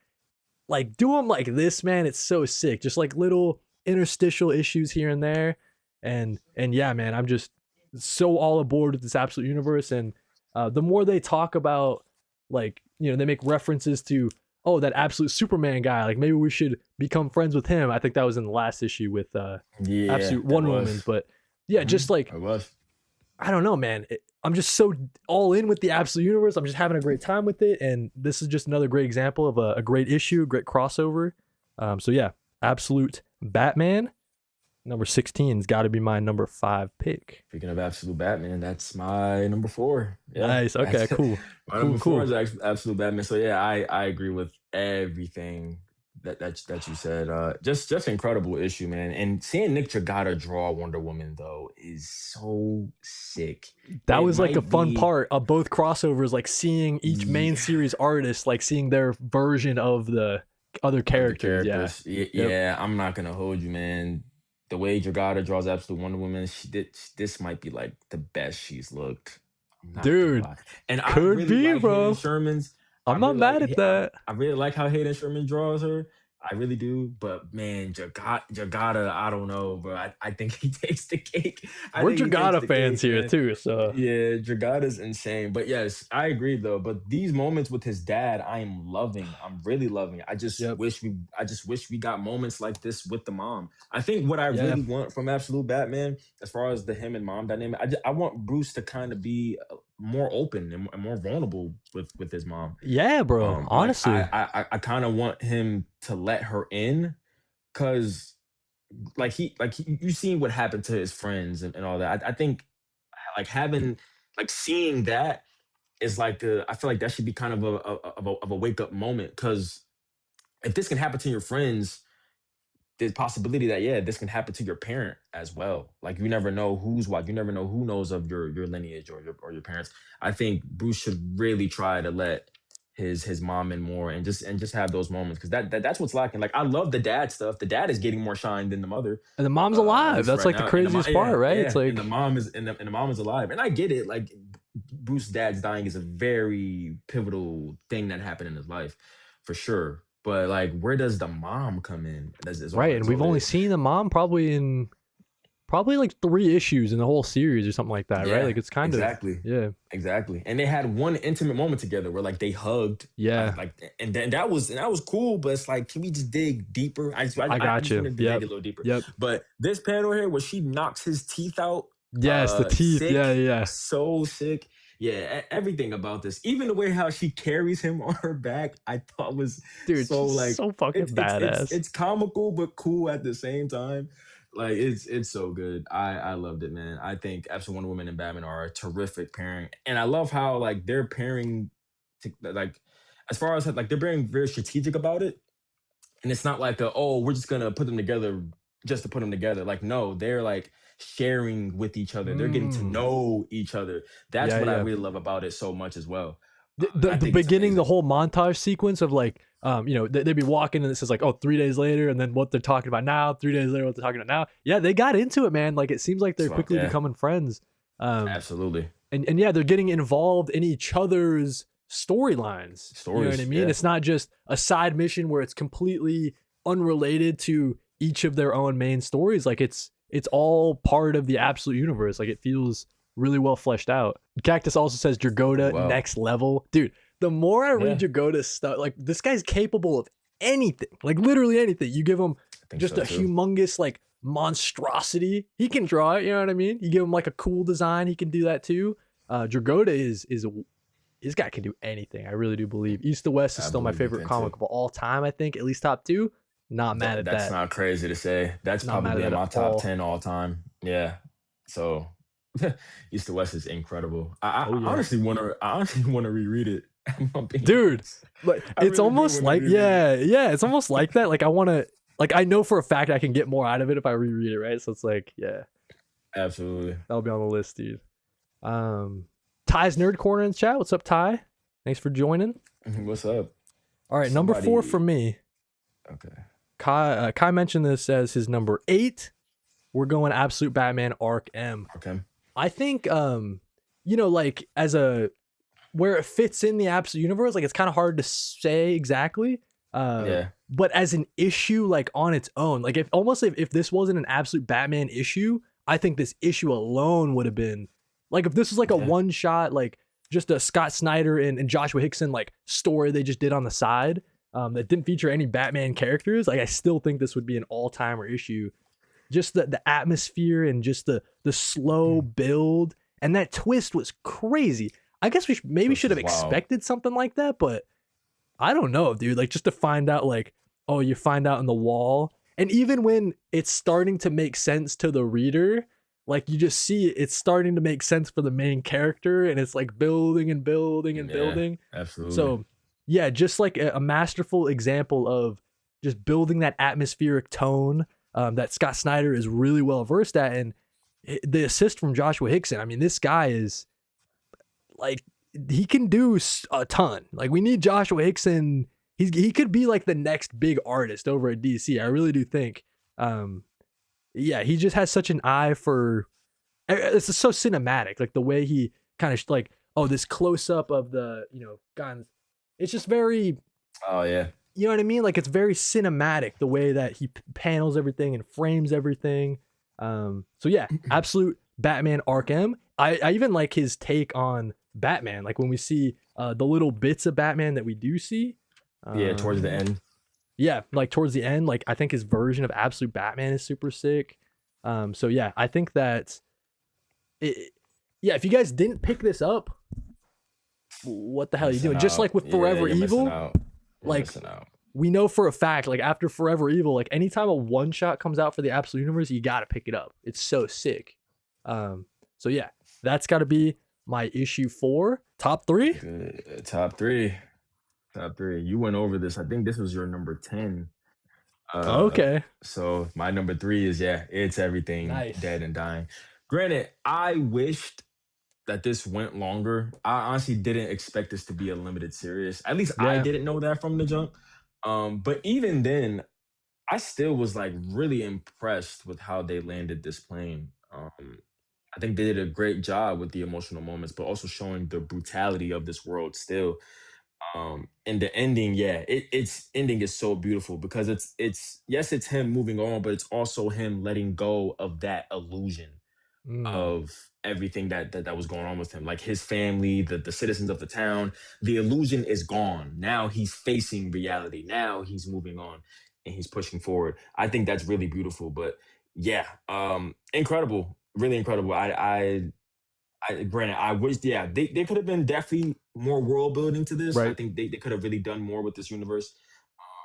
like do them like this, man. It's so sick. Just like little interstitial issues here and there, and yeah, man, I'm just so all aboard with this Absolute Universe. And the more they talk about, like, they make references to, oh, that Absolute Superman guy. Like maybe we should become friends with him. I think that was in the last issue with Yeah, Absolute it Wonder Woman. was. But yeah, just like It was. I don't know, man. I'm just so all in with the Absolute Universe. I'm just having a great time with it, and this is just another great example of a great issue, a great crossover. So yeah, Absolute Batman number 16's got to be my number 5 pick. Speaking of absolute Batman, that's my number four. Yeah, Nice. Okay. that's Cool. my Cool. number four Cool. is absolute Batman. So yeah, I agree with everything that you said. Just incredible issue, man. And seeing Nick Dragata draw Wonder Woman though is so sick. That It was like a might fun be part of both crossovers, like seeing each main yeah, series artist, like seeing their version of the other of the characters. Yeah. characters. Yeah, Yep. yeah, I'm not gonna hold you, man. The way Dragata draws absolute Wonder Woman, this might be like the best she's looked. I'm not gonna Dude, lie. And I could really be, like Hayden bro. Sherman's. I'm not mad at that. I really like how Hayden Sherman draws her. I really do. But man, Jagata, I don't know, bro. I think he takes the cake. I We're think he takes Dragata the fans cake, here man. too, so Yeah, Dragata's insane. But yes, I agree though. But these moments with his dad, I am loving. I'm really loving. yep. I just wish we got moments like this with the mom. I think what I Yeah. really want from Absolute Batman, as far as the him and mom dynamic, I want Bruce to kind of be more open and more vulnerable with his mom. Yeah, bro. Like Honestly. I kind of want him to let her in, because you seen what happened to his friends and all that. I think like having like seeing that is like I feel like that should be kind of a wake up moment, because if this can happen to your friends, there's possibility that yeah, this can happen to your parent as well. Like you never know who's what. You never know who knows of your lineage or your parents. I think Bruce should really try to let his mom in more, and just have those moments, because that's what's lacking. Like I love the dad stuff. The dad is getting more shine than the mother, And the mom's at alive. least That's right like the now. And the mom, craziest part, yeah, right? It's yeah, and like, the mom is alive. And I get it. Like Bruce's dad's dying is a very pivotal thing that happened in his life, for sure. But like, where does the mom come in? right. And we've only seen the mom probably in probably like 3 issues in the whole series or something like that, right? Yeah, Like it's kind of, exactly. yeah. Exactly. And they had one intimate moment together where like they hugged. Yeah. And then that was cool, but it's like, can we just dig deeper? I I got just you. wanted to dig Yep. a little deeper. Yep. But this panel here where she knocks his teeth out, Yes, the teeth. Yeah, sick, yeah. so sick. Yeah, everything about this, even the way how she carries him on her back, I thought was Dude, so she's like so fucking badass. it's comical but cool at the same time. Like it's so good. I loved it, man. I think Absolute Wonder Woman and Batman are a terrific pairing, and I love how like they're pairing, like as far as like they're being very strategic about it, and it's not like oh, we're just gonna put them together just to put them together. Like, no, they're like sharing with each other. They're getting to Mm. know each other. That's Yeah, what I yeah. really love about it so much as well. The I think it's beginning, the amazing. whole montage sequence of like, they'd be walking and it says like, oh, 3 days later, and then what they're talking about now, 3 days later, what they're talking about now. Yeah, they got into it, man. Like it seems like they're So quickly yeah, becoming friends. Um, absolutely. and yeah, they're getting involved in each other's storylines. You know what I Stories, mean? yeah. It's not just a side mission where it's completely unrelated to each of their own main stories. Like it's all part of the absolute universe. Like it feels really well fleshed out. Cactus also says Really Dragoda well. next level. Dude, the more I read Yeah, Dragoda's stuff, like this guy's capable of anything. Like literally anything. You give him I think just so a too. humongous like monstrosity. He can draw it, you know what I mean? You give him like a cool design, he can do that too. Dragoda is this guy can do anything. I really do believe. East to West is I still my believe you favorite can too. comic of all time. I think at least top two. Not mad at That's that. not crazy to say. That's Not mad at probably in that at my top all. 10 all time. Yeah. So East to West is incredible. Oh yeah, I honestly want to reread it. I'm being dude. honest. Like I it's really do almost want to like reread it. yeah, yeah. It's almost like that. Like I want to. Like I know for a fact I can get more out of it if I reread it, right? So it's like yeah, Absolutely. that'll be on the list, dude. Um, Ty's Nerd Corner in the chat. What's up, Ty? Thanks for joining. What's up? All right, number four for Somebody. me. Okay. Kai mentioned this as his number 8. We're going Absolute Batman Arc M. Okay. I think like as a where it fits in the absolute universe, like it's kind of hard to say exactly. Yeah. But as an issue, like on its own, like if this wasn't an absolute Batman issue, I think this issue alone would have been like if this was like a Yeah. one shot, like just a Scott Snyder and Joshua Hickson like story they just did on the side, that didn't feature any Batman characters. Like I still think this would be an all timer issue. Just the atmosphere and just the slow build and that twist was crazy. I guess maybe Twist should have is wild. expected something like that, but I don't know, dude. Like just to find out, like, oh, you find out in the wall, and even when it's starting to make sense to the reader, like you just see it's starting to make sense for the main character, and it's like building and building and Yeah. building. Absolutely. So, yeah, just like a masterful example of just building that atmospheric tone that Scott Snyder is really well versed at, and the assist from Joshua Hickson. I mean, this guy is like he can do a ton. Like we need Joshua Hickson. He could be like the next big artist over at DC. I really do think. Um, yeah, he just has such an eye for. It's so cinematic, like the way he kind of like this close up of the guns. It's just very Oh yeah. what I mean. Like it's very cinematic the way that he panels everything and frames everything. So yeah, absolute Batman Arkham. I even like his take on Batman. Like when we see the little bits of Batman that we do see. Yeah. Towards the Um, end. yeah, like towards the end, like I think his version of Absolute Batman is super sick. So yeah, I think that yeah, if you guys didn't pick this up, what the hell are you Missing doing? Just out. like with Yeah. Forever You're missing Evil, out. You're like missing out. we know for a fact, like after Forever Evil, like anytime a one shot comes out for the Absolute Universe, you gotta pick it up. It's so sick. Um, so yeah, that's gotta be my issue 4. Top 3? Good. Top three. Top three. You went over this. I think this was your number 10. Uh, Okay. so my number three is, yeah, it's everything Nice. dead and dying. Granted, I wished that this went longer. I honestly didn't expect this to be a limited series. At least I Yeah. didn't know that from the jump. But even then, I still was like really impressed with how they landed this plane. I think they did a great job with the emotional moments, but also showing the brutality of this world still. And the ending, yeah, its ending is so beautiful because it's yes, it's him moving on, but it's also him letting go of that illusion Mm, of everything that was going on with him, like his family, the citizens of the town. The illusion is gone. Now he's facing reality. Now he's moving on and he's pushing forward. I think that's really beautiful. But yeah, incredible, really incredible. Granted, I wish, yeah, they could have been definitely more world building to this. I right. think they could have really done more with this universe.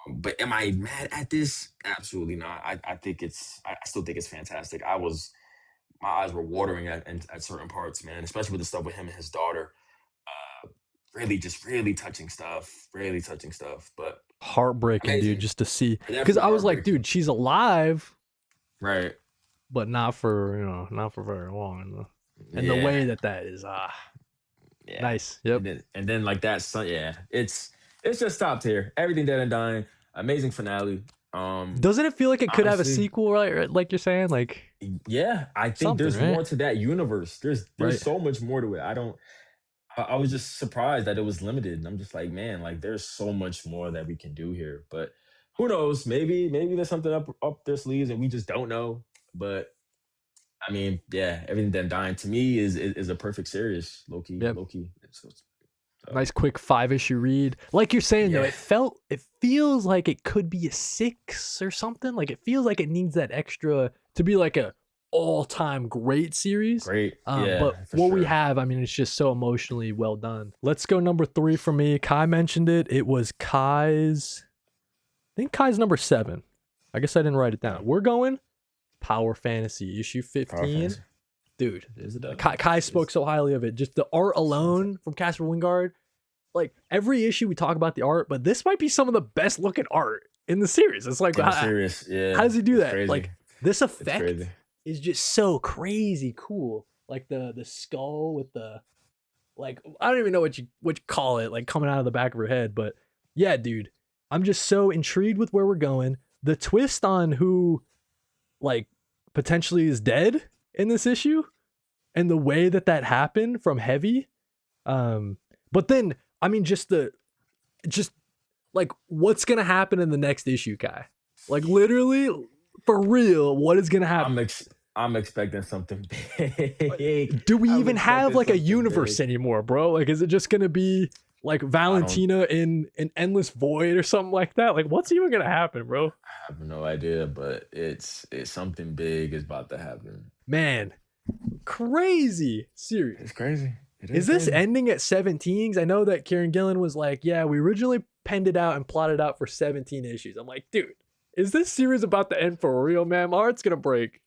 But am I mad at this? Absolutely not. I think I still think it's fantastic. My eyes were watering at certain parts, man, especially with the stuff with him and his daughter. Really, just really touching stuff. Really touching stuff. But Heartbreaking, dude, amazing. just to see. Because Definitely I was like, heartbreaking. dude, she's alive. Right. but not for not for very long. And the Yeah. way that is Yeah. nice. Yep. And then like that. So yeah, it's just top tier. Everything Dead and Dying. Amazing finale. Doesn't it feel like it could have a Honestly, sequel, right? Like you're saying, like yeah, I think something, there's right? more to that universe. There's Right. so much more to it. I don't. I was just surprised that it was limited. And I'm just like, man, like there's so much more that we can do here. But who knows? Maybe there's something up their sleeves and we just don't know. But I mean, yeah, everything then dying to me is a perfect series, low key, Yep. low key. So Nice quick 5-issue read. Like you're saying though, yeah, it feels like it could be a 6 or something. Like it feels like it needs that extra to be like a all-time great series. great. But Yeah, for what we sure. have, I mean, it's just so emotionally well done. Let's go number 3 for me. Kai mentioned it. It was Kai's. I think Kai's number 7. I guess I didn't write it down. We're going Power Fantasy issue Power 15. fantasy. Dude, Is it up? Kai spoke It's so highly of it. Just the art alone from Casper Wingard. Like every issue we talk about the art, but this might be some of the best looking art in the series. It's like in the series. how Yeah, does he do it's that? crazy. Like this It's effect crazy. is just so crazy cool. Like the skull with the like I don't even know what you call it, like coming out of the back of her head, but yeah, dude. I'm just so intrigued with where we're going. The twist on who like potentially is dead in this issue and the way that happened from Heavy. But then I mean just like what's gonna happen in the next issue, Kai? Like literally, for real, what is gonna happen? I'm ex- I'm expecting something big. Do we I'm even have expecting like a something universe big. anymore, bro? Like, is it just gonna be like I don't Valentina in an endless void or something like that? Like, what's even gonna happen, bro? have no idea, but it's something big is about to happen. Man, crazy series. It's crazy. It Is is this crazy. ending at 17? I know that Kieran Gillen was like, yeah, we originally penned it out and plotted out for 17 issues. I'm like, dude, is this series about to end for real, man? My heart's gonna break.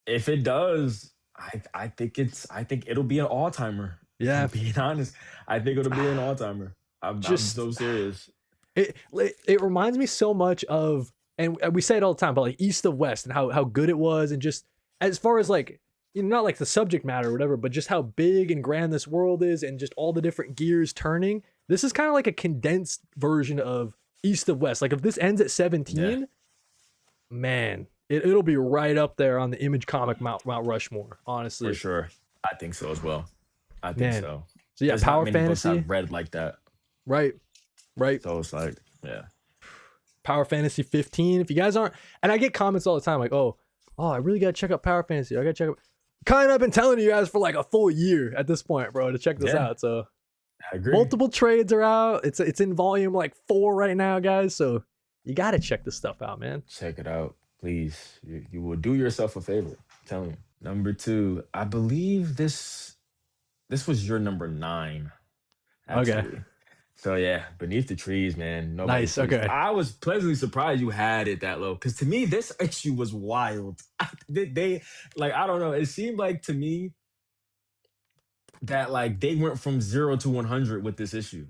If it does, I think it'll be an all timer. If I'm Yeah, being honest, I think it'll be an all timer. I'm just so serious. it reminds me so much of, and we say it all the time, but like East of West and how good it was, and just as far as like not like the subject matter or whatever, but just how big and grand this world is, and just all the different gears turning. This is kind of like a condensed version of East of West. Like if this ends at Yeah, 17, man, it'll be right up there on the Image comic Mount Rushmore. for Honestly, sure. I think so as well. I think man. so. So yeah, There's not Power many books Fantasy, I've read like that. right, right. So it's like, yeah. Power Fantasy 15. If you guys aren't, and I get comments all the time like, oh, I really gotta check out Power Fantasy. I gotta check out. Kind of been telling you guys for like a full year at this point, bro, to check this Yeah, out. So I agree. multiple trades are out. It's in volume like 4 right now, guys. So you gotta check this stuff out, man. Check it out, please. You will do yourself a favor. I'm telling you. Number two, I believe this was your number 9, Okay, actually. So yeah, beneath the trees, man. Nobody nice. sleeps. Okay, I was pleasantly surprised you had it that low, because to me this issue was wild. They like I don't know. It seemed like to me that like they went from 0 to 100 with this issue,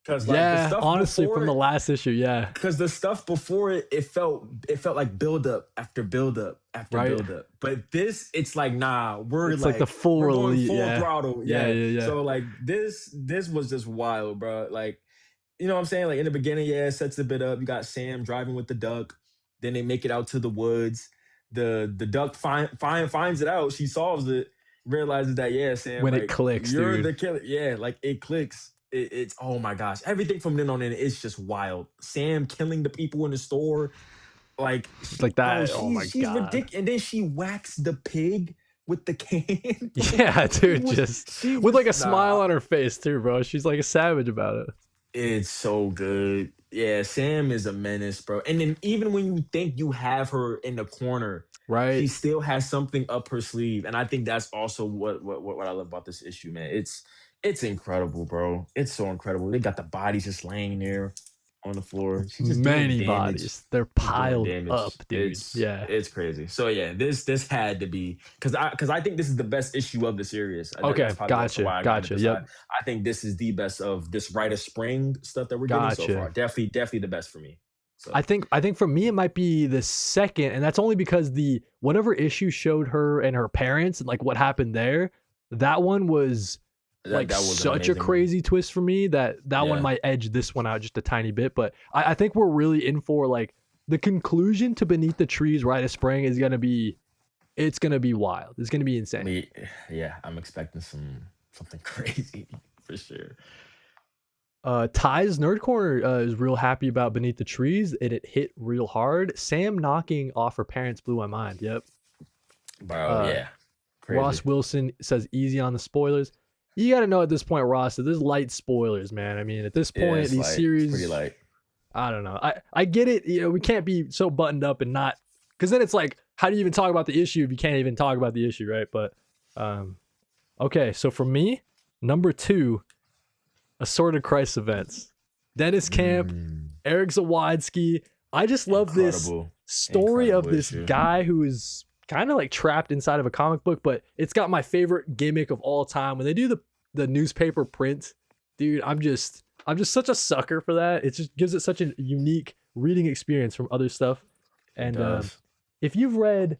because like the yeah. stuff Honestly, before from the it, last issue, yeah, because the stuff before it, it felt like build up after build up after right. build up. But this, it's like nah, It's like the full we're going release. full Yeah, throttle. yeah, Yeah. yeah, yeah. So like this was just wild, bro. Like you know what I'm saying? Like in the beginning, yeah, it sets a bit up. You got Sam driving with the duck. Then they make it out to the woods. The duck finds it out. She solves it. Realizes that yeah, Sam, When it like clicks, you're dude. the killer. Yeah, like it clicks. It's oh my gosh, everything from then on in it's just wild. Sam killing the people in the store, like Like bro, that. Oh my she's god. ridiculous. And then she whacks the pig with the cane. Like Yeah, dude, just she with was like a smile nah. on her face too, bro. She's like a savage about it. It's so good. Yeah, Sam is a menace, bro. And then even when you think you have her in the corner, she Right? still has something up her sleeve. And I think that's also what I love about this issue, man. It's incredible, bro. It's so incredible. They got the bodies just laying there on the floor. She's just doing Many damage. bodies. They're She's doing piled up, damage. dude. Yeah. It's crazy. So yeah, this had to be because I think this is the best issue of the series. Okay, That's probably also gotcha. why I got it Gotcha. this Yep. high. I think this is the best of this Rite of Spring stuff that we're getting so Gotcha. far. Definitely the best for me. I So think for me it might be the second, and that's only because the whatever issue showed her and her parents and like what happened there, that one was like that was an such a amazing one. crazy twist for me that one Yeah. might edge this one out just a tiny bit. But I think we're really in for like the conclusion to Beneath the Trees, Rite of Spring is gonna be it's gonna be wild. It's gonna be insane. Me, yeah, I'm expecting something crazy for sure. Ty's Nerd Corner is real happy about Beneath the Trees, and it hit real hard. Sam knocking off her parents blew my mind. Yep. Bro, Uh, yeah. Crazy. Ross Wilson says easy on the spoilers. You got to know at this point, Ross, that there's light spoilers, man. I mean, at this Yeah, point, it's these like it's pretty series, light. I don't know. I get it. You know, we can't be so buttoned up and not, because then it's like, how do you even talk about the issue if you can't even talk about the issue, right? But, um, okay. So for me, number two, Assorted Christ events. Dennis Camp, Mm, Eric Zawadzki. I just love this incredible. story of Incredible this issue. guy who is kind of like trapped inside of a comic book, but it's got my favorite gimmick of all time when they do the newspaper print. Dude, I'm just such a sucker for that. It just gives it such a unique reading experience from other stuff. It And does. if you've read,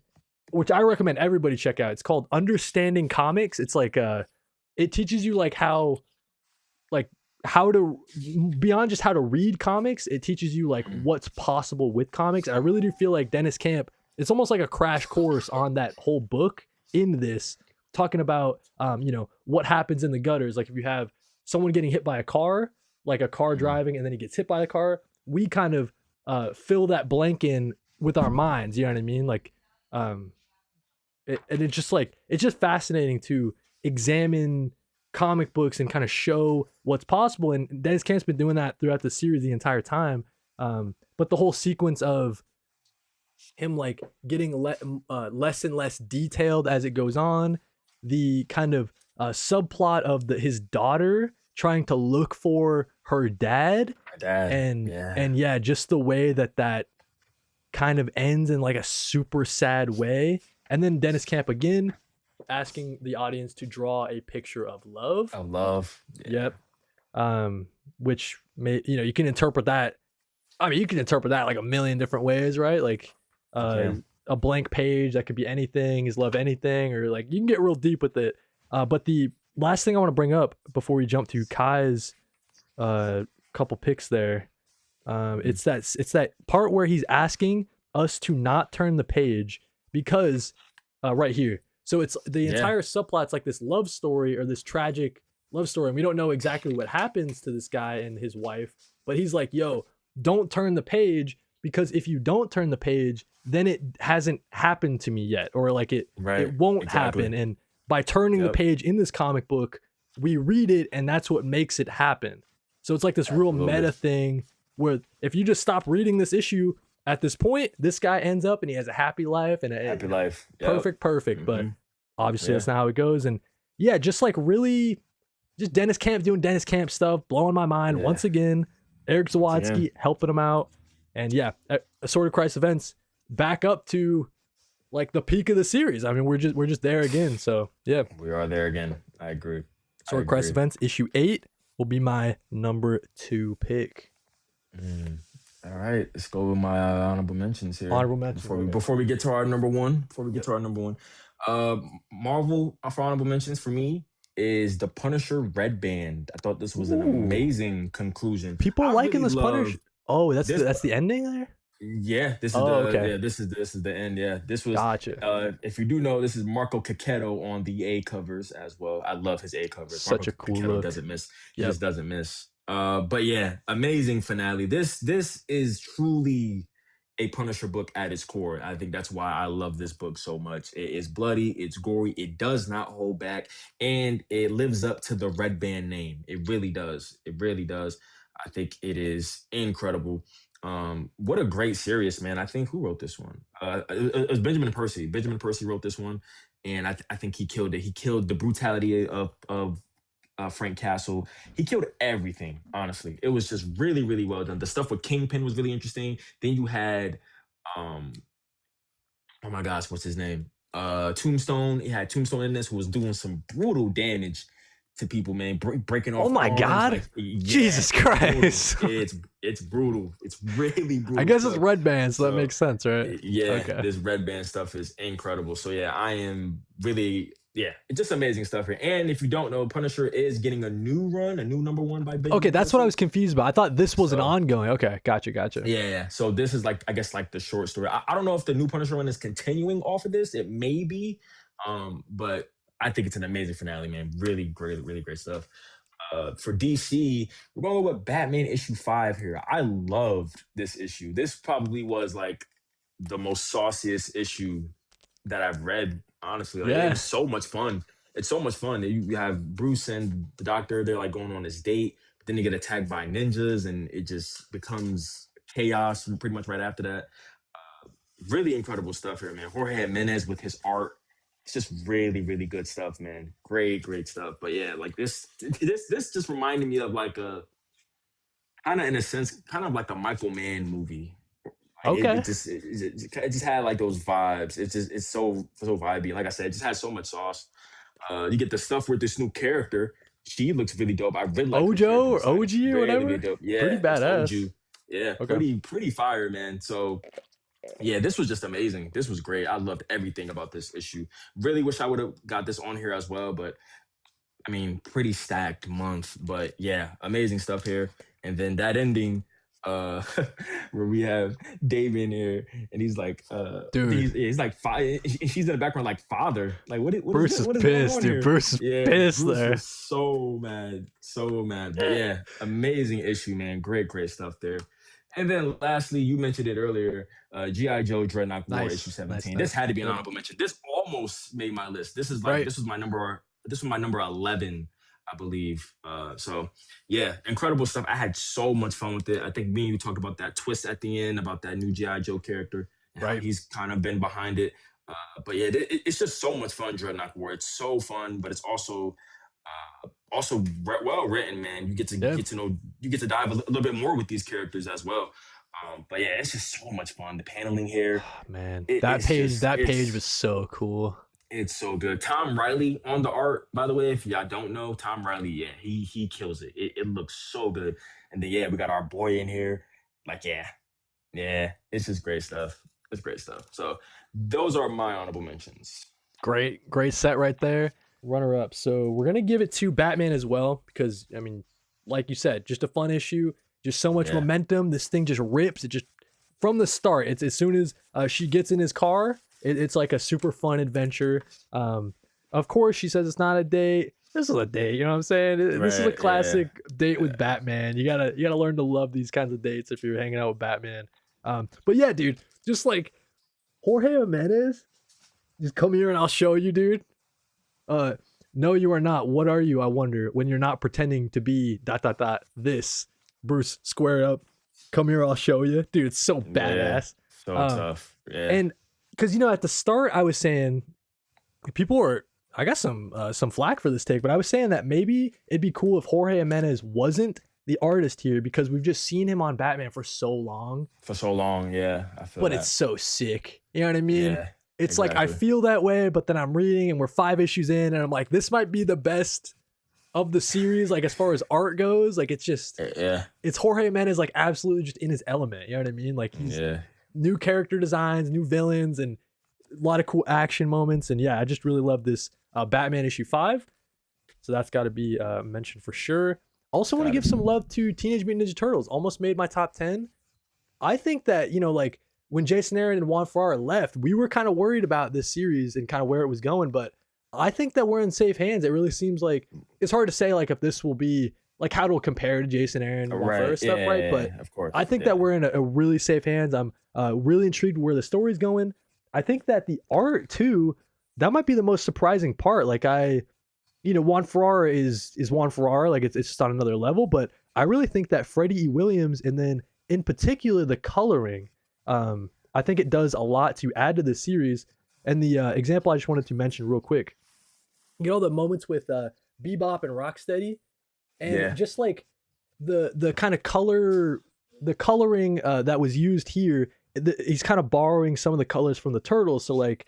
which I recommend everybody check out, it's called Understanding Comics. It's like it teaches you like how to beyond just how to read comics, it teaches you like Mm, what's possible with comics. I really do feel like Dennis Camp, it's almost like a crash course on that whole book in this, talking about what happens in the gutters. Like if you have someone getting hit by a car, like a car mm. driving and then he gets hit by the car, we kind of fill that blank in with our minds, you know what I mean? Like um and it's just like it's just fascinating to examine comic books and kind of show what's possible. And Dennis Camp's been doing that throughout the series the entire time. But the whole sequence of him like getting less and less detailed as it goes on, the kind of subplot of his daughter trying to look for her dad, My dad. and Yeah. yeah, just the way that kind of ends in like a super sad way. And then Dennis Camp again asking the audience to draw a picture of love. I love. Yeah. Yep. Which may you can interpret that. I mean, you can interpret that like a million different ways, right? Like You uh can. a blank page that could be anything, is love anything, or like you can get real deep with it. But the last thing I want to bring up before we jump to Kai's couple picks there, Mhm. it's that part where he's asking us to not turn the page because right here. So it's the Yeah. entire subplot's like this love story or this tragic love story, and we don't know exactly what happens to this guy and his wife. But he's like, "Yo, don't turn the page because if you don't turn the page, then it hasn't happened to me yet, or like it Right. won't Exactly. happen." And by turning the Yep. page in this comic book, we read it, and that's what makes it happen. So it's like this real Absolutely. meta thing where if you just stop reading this issue at this point, this guy ends up and he has a happy life and Happy life. Yep. perfect. But Hmm. obviously Yeah. that's not how it goes. And yeah, just like really, just Dennis Camp doing Dennis Camp stuff, blowing my mind Yeah. once again. Eric Once again, Zawadzki helping him out, and yeah, Assorted Christ events back up to like the peak of the series. I mean, we're just there again. So yeah, we are there again. I agree. I Assorted Christ agree. events issue 8 will be my number 2 pick. Mm. All right, let's go with my honorable mentions here Honorable mentions. before we Okay. before we get to our number one. Before we get Yep. to our number one, Marvel for honorable mentions for me is the Punisher Red Band. I thought this was an Ooh, amazing conclusion. people I liking really this Punisher. love Oh, that's the this. that's the ending there. Yeah, this is Oh, the okay, yeah this is the end. Yeah, this was gotcha. if you do know, this is Marco Cacchetto on the A covers as well. I love his A covers. Marco Such a cool Cacchetto look. doesn't miss. He Yep. just doesn't miss. But yeah, amazing finale. This is truly a Punisher book at its core. I think that's why I love this book so much. It is bloody, it's gory, it does not hold back, and it lives up to the Red Band name. It really does. It really does. I think it is incredible. What a great series, man. I think who wrote this one? It was Benjamin Percy. Benjamin Percy wrote this one, and I think he killed it. He killed the brutality of Frank Castle. He killed everything. Honestly, it was just really really well done. The stuff with Kingpin was really interesting. Then you had um oh my gosh, what's his name? Tombstone. He had Tombstone in this who was doing some brutal damage to people, man, breaking Oh off my arms. God. Like, yeah, Jesus it's brutal. Christ. It's brutal. It's really I brutal guess it's stuff. red band, so that So makes sense, right? yeah, Okay. this red band stuff is incredible. So yeah, I am really, yeah, it's just amazing stuff here. And if you don't know, Punisher is getting a new run, a new #1 by Biggie Okay, that's what I Morrison. was confused about. I thought this was an So ongoing. Okay, gotcha. yeah, yeah. So this is like, I guess, like the short story. I don't know if the new Punisher run is continuing off of this. It may be, but I think it's an amazing finale, man. Really great, really great stuff. For DC, we're going with Batman issue 5 here. I loved this issue. This probably was like the most sauciest issue that I've read. Honestly, like, it Yeah. was so much fun. It's so much fun. You have Bruce and the Doctor. They're like going on this date, but then they get attacked by ninjas, and it just becomes chaos pretty much right after that. Really incredible stuff here, man. Jorge Jimenez with his art. It's just really, really good stuff, man. Great, great stuff. But yeah, like this just reminded me of like a kind of, in a sense, kind of like a Michael Mann movie. Like Okay. it just had like those vibes. It's so vibey. Like I said, it just has so much sauce. You get the stuff with this new character. She looks really dope. I really like her Ojo character or design. It's OG or really, really whatever. dope. Pretty Yeah, it's badass. Oju. Yeah, Okay. pretty fire, man. So yeah, this was just amazing. This was great. I loved everything about this issue. Really wish I would have got this on here as well, but I mean, pretty stacked month. But yeah, amazing stuff here. And then that ending, uh, where we have Dave in here, and he's like, Dude, he's like, she's in the background like, father, like, Bruce is what is going pissed, on dude. here? Bruce is Yeah, pissed Bruce there. was so mad. But yeah, amazing issue, man. Great stuff there. And then lastly, you mentioned it earlier, GI Joe Dreadnought War issue Nice. 17. This had to be an Yep. honorable mention. This almost made my list. Right. This was my number 11, I believe. So yeah, incredible stuff. I had so much fun with it. I think me and you talked about that twist at the end about that new GI Joe character and how Right. he's kind of been behind it. But yeah, it's just so much fun. Dreadnought War. It's so fun, but it's also well written, man. Yeah. You get to dive a little bit more with these characters as well. But yeah, it's just so much fun. The paneling here, Man, it, that it's page just that page was so cool. it's so good. Tom Riley on the art, by the way, if y'all don't know, Tom Riley, yeah, he kills it. It looks so good. And then yeah, we got our boy in here. Like, yeah, it's just great stuff. It's great stuff. So those are my honorable mentions. Great set right there. Runner up. So we're gonna give it to Batman as well because I mean, like you said, just a fun issue, just so much Yeah. momentum. This thing just rips. It just from the start. It's as soon as she gets in his car, it's like a super fun adventure. Of course, she says it's not a date. This is a date. You know what I'm saying? This is a Right, yeah. classic date with Batman. You gotta learn to love these kinds of dates if you're hanging out with Batman. But yeah, dude, just like Jorge Jimenez, just come here and I'll show you, dude. No, you are not. What are you? I wonder. When you're not pretending to be ... This Bruce, square up. Come here, I'll show you, dude. It's so Yeah. badass. So tough. Yeah. And because at the start I was saying people were I got some flack for this take, but I was saying that maybe it'd be cool if Jorge Jimenez wasn't the artist here because we've just seen him on Batman for so long. For so long, yeah. I feel But that. it's so sick. You know what I mean? Yeah. It's like I exactly. feel that way, but then I'm reading and we're 5 issues in, and I'm like, this might be the best of the series. Like as far as art goes, like it's just Yeah. it's Jorge Jimenez like absolutely just in his element. You know what I mean? Like he's Yeah. new character designs, new villains, and a lot of cool action moments. And yeah, I just really love this Batman issue 5. So that's got to be mentioned for sure. Also want to give some love to Teenage Mutant Ninja Turtles. Almost made my top 10. I think that, like when Jason Aaron and Juan Ferrara left, we were kind of worried about this series and kind of where it was going. But I think that we're in safe hands. It really seems like it's hard to say like if this will be like how it'll compare to Jason Aaron and Juan Ferrara stuff, right? But of course. I think that we're in a really safe hands. I'm really intrigued where the story's going. I think that the art too, that might be the most surprising part. Like Juan Ferrara is Juan Ferrara. Like it's just on another level. But I really think that Freddie E. Williams, and then in particular the coloring, I think it does a lot to add to the series. And the example I just wanted to mention real quick, the moments with Bebop and Rocksteady, and just like the kind of the coloring that was used here, he's kind of borrowing some of the colors from the Turtles. So like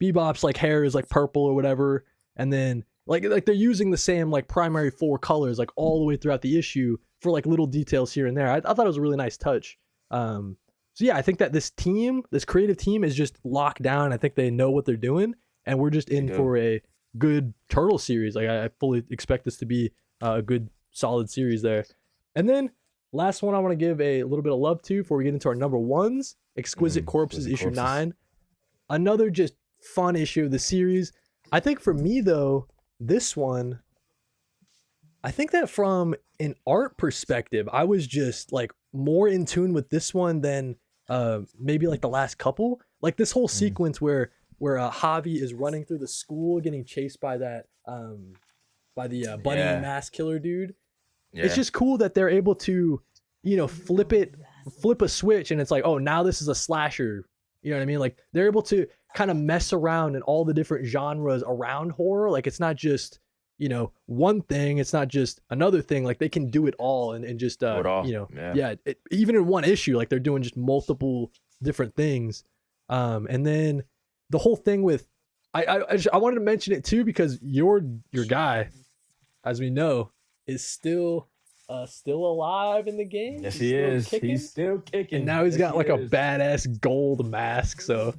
Bebop's like hair is like purple or whatever, and then like they're using the same like primary four colors like all the way throughout the issue for like little details here and there. I thought it was a really nice touch. So yeah, I think that this creative team is just locked down. I think they know what they're doing, and we're just They in do. for a good turtle series. Like I fully expect this to be a good solid series there. And then last one I want to give a little bit of love to before we get into our number ones, Exquisite Corpses Exquisite issue corpses. 9. Another just fun issue of the series. I think for me though, this one, I think that from an art perspective, I was just like more in tune with this one than maybe like the last couple. Like this whole Mm. sequence where Javi is running through the school, getting chased by that by the bunny Yeah, mask killer dude. It's yeah. just cool that they're able to, flip a switch, and it's like, oh, now this is a slasher. You know what I mean? Like they're able to kind of mess around in all the different genres around horror. Like it's not just one thing. It's not just another thing. Like they can do it all, and just Do it all. Yeah. yeah. Even in one issue, like they're doing just multiple different things. And then the whole thing with I wanted to mention it too because your guy, as we know, is still alive in the game. Yes, He's he still is. He's kicking, still and kicking. now he's Yes, got he like a is. badass gold mask. So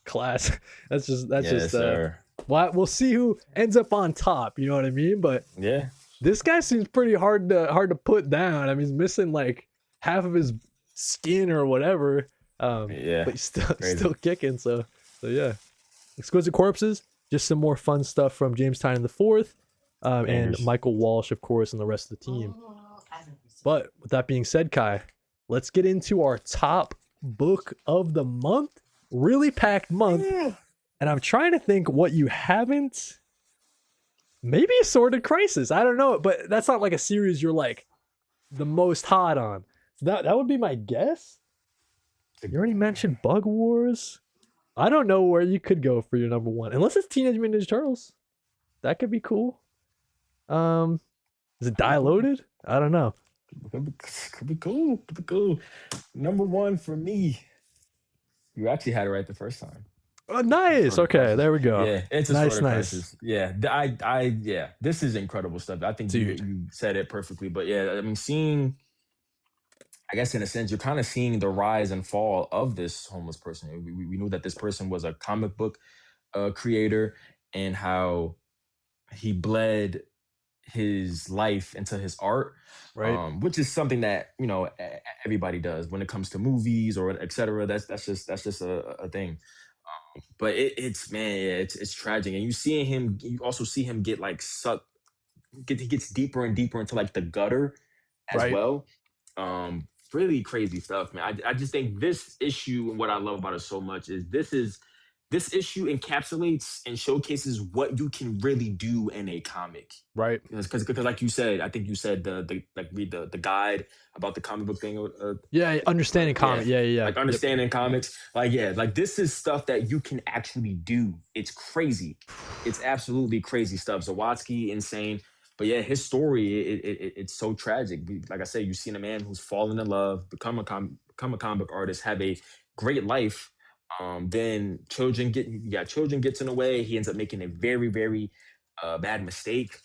class. That's just Yes, sir. well, we'll see who ends up on top. You know what I mean? But Yeah. this guy seems pretty hard to put down. I mean, he's missing like half of his skin or whatever. Yeah. But he's still Crazy. still kicking. So yeah. Exquisite Corpses, just some more fun stuff from James Tynion the Fourth, and Bangers. Michael Walsh, of course, and the rest of the team. But with that being said, Kai, let's get into our top book of the month. Really packed month, Yeah. and I'm trying to think what you haven't. Maybe Assorted Crisis. I don't know, but that's not like a series you're like the most hot on. So that would be my guess. You already mentioned Bug Wars. I don't know where you could go for your number one, unless it's Teenage Mutant Ninja Turtles. That could be cool. Um, is it Die Loaded? I don't know. Could be cool. Could be cool. Number one for me. You actually had it right the first time. Oh, It's a nice. sort of Okay, crisis. there we go. Yeah, it's a sort Nice, of nice, crisis. Yeah, yeah. This is incredible stuff. I think you dude. you said it perfectly. But yeah, I mean, seeing, I guess in a sense, you're kind of seeing the rise and fall of this homeless person. We knew that this person was a comic book creator, and how he bled his life into his art, Right, which is something that everybody does when it comes to movies or etc. That's just a thing. But it's man, yeah, it's tragic, and you also see him get like sucked, he gets deeper and deeper into like the gutter as right, well. Really crazy stuff, man. I just think this issue, and what I love about it so much, is this issue encapsulates and showcases what you can really do in a comic. right. Because like you said, I think you said the like read the guide about the comic book thing. Yeah, understanding Yeah, comic. Yeah, yeah, yeah. like Yep. understanding comics. Like yeah, like this is stuff that you can actually do. It's crazy. It's absolutely crazy stuff. Zawatsky, insane. But yeah, his story, it's so tragic. Like I said, you've seen a man who's fallen in love, become a comic artist, have a great life. Then children gets in the way. He ends up making a very, very bad mistake.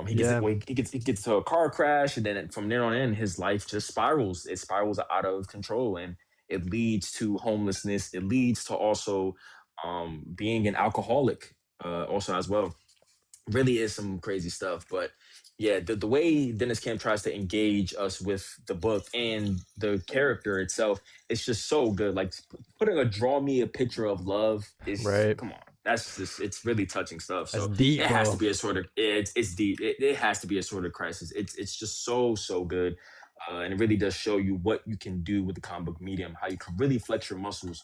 He gets Yeah, well, he gets to a car crash, and then from there on in, his life just spirals. It spirals out of control, and it leads to homelessness. It leads to also being an alcoholic, also as well. Really is some crazy stuff. But yeah, the way Dennis Camp tries to engage us with the book and the character itself, it's just so good. Like putting a draw me a picture of love is, right. come on. That's just, it's really touching stuff. That's So deep, it has to bro. be a sort of, it's deep. It has to be a sort of crisis. It's just so good. And it really does show you what you can do with the comic book medium, how you can really flex your muscles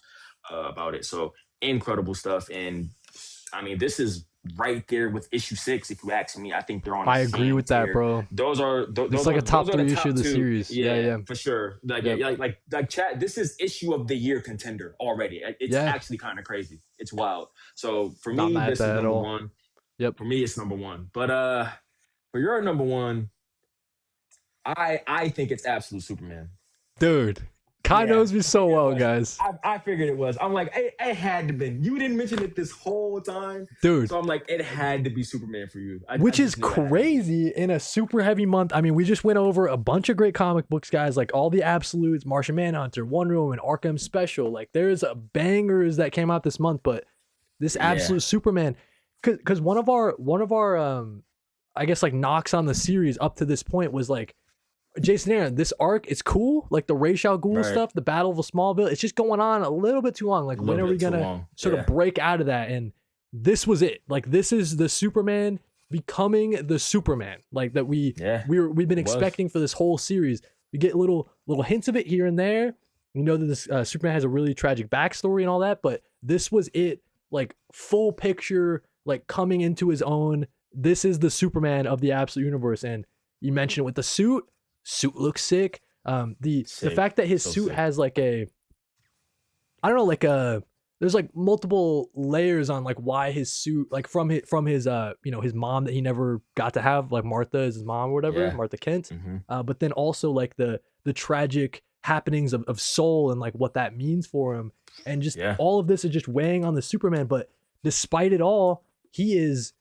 about it. So incredible stuff. And I mean, this is right there with issue 6. If you ask me, I think they're on the I agree same with that, tier. bro. It's Those like are a top the three issue top of the two. series. Yeah, Yeah, yeah, for sure. Like yep, yeah, like chat. This is issue of the year contender already. It's yeah. actually kind of crazy. It's wild. So for Not me, mad at this is that at number all. one. Yep, For me, it's number one. But for your number one, I think it's absolute Superman. dude. Kai Yeah, knows me I so figured it well, was. guys. I figured it was. I'm like, it had to been. You didn't mention it this whole time, Dude, so I'm like, it had to be Superman for you. I which is just knew it had to be. crazy in a super heavy month. I mean, we just went over a bunch of great comic books, guys, like all the absolutes, Martian Manhunter, Wonder Woman, Arkham Special. Like there's bangers that came out this month, but this Yeah, absolute Superman, because one of our I guess like knocks on the series up to this point was like Jason Aaron, this arc is cool. Like the Ra's al Ghul right. stuff, the Battle of Smallville, it's just going on a little bit too long. Like A when little are we bit too gonna long. sort of Yeah, break out of that? And this was it. Like this is the Superman becoming the Superman. Like that yeah. we've been It was. expecting for this whole series. We get little hints of it here and there. We know that this Superman has a really tragic backstory and all that, but this was it. Like full picture, like coming into his own. This is the Superman of the absolute universe. And you mentioned it with the suit looks sick. The Sick. fact that his So suit sick. has like a, I don't know, like a, there's like multiple layers on like why his suit, like from his his mom that he never got to have, like Martha is his mom or whatever, Yeah. Martha Kent. Hmm. But then also like the tragic happenings of Soul and like what that means for him, and just Yeah. all of this is just weighing on the Superman. But despite it all, he's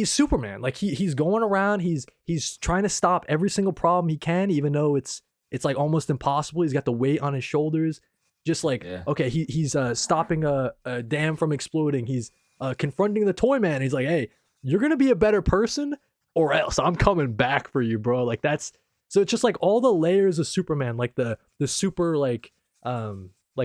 Superman. Like he's going around, he's trying to stop every single problem he can, even though it's like almost impossible. He's got the weight on his shoulders. Just like, Yeah. okay, he's stopping a dam from exploding. He's confronting the toy man. He's like, hey, you're gonna be a better person, or else I'm coming back for you, bro. Like that's so it's just like all the layers of Superman, like the super like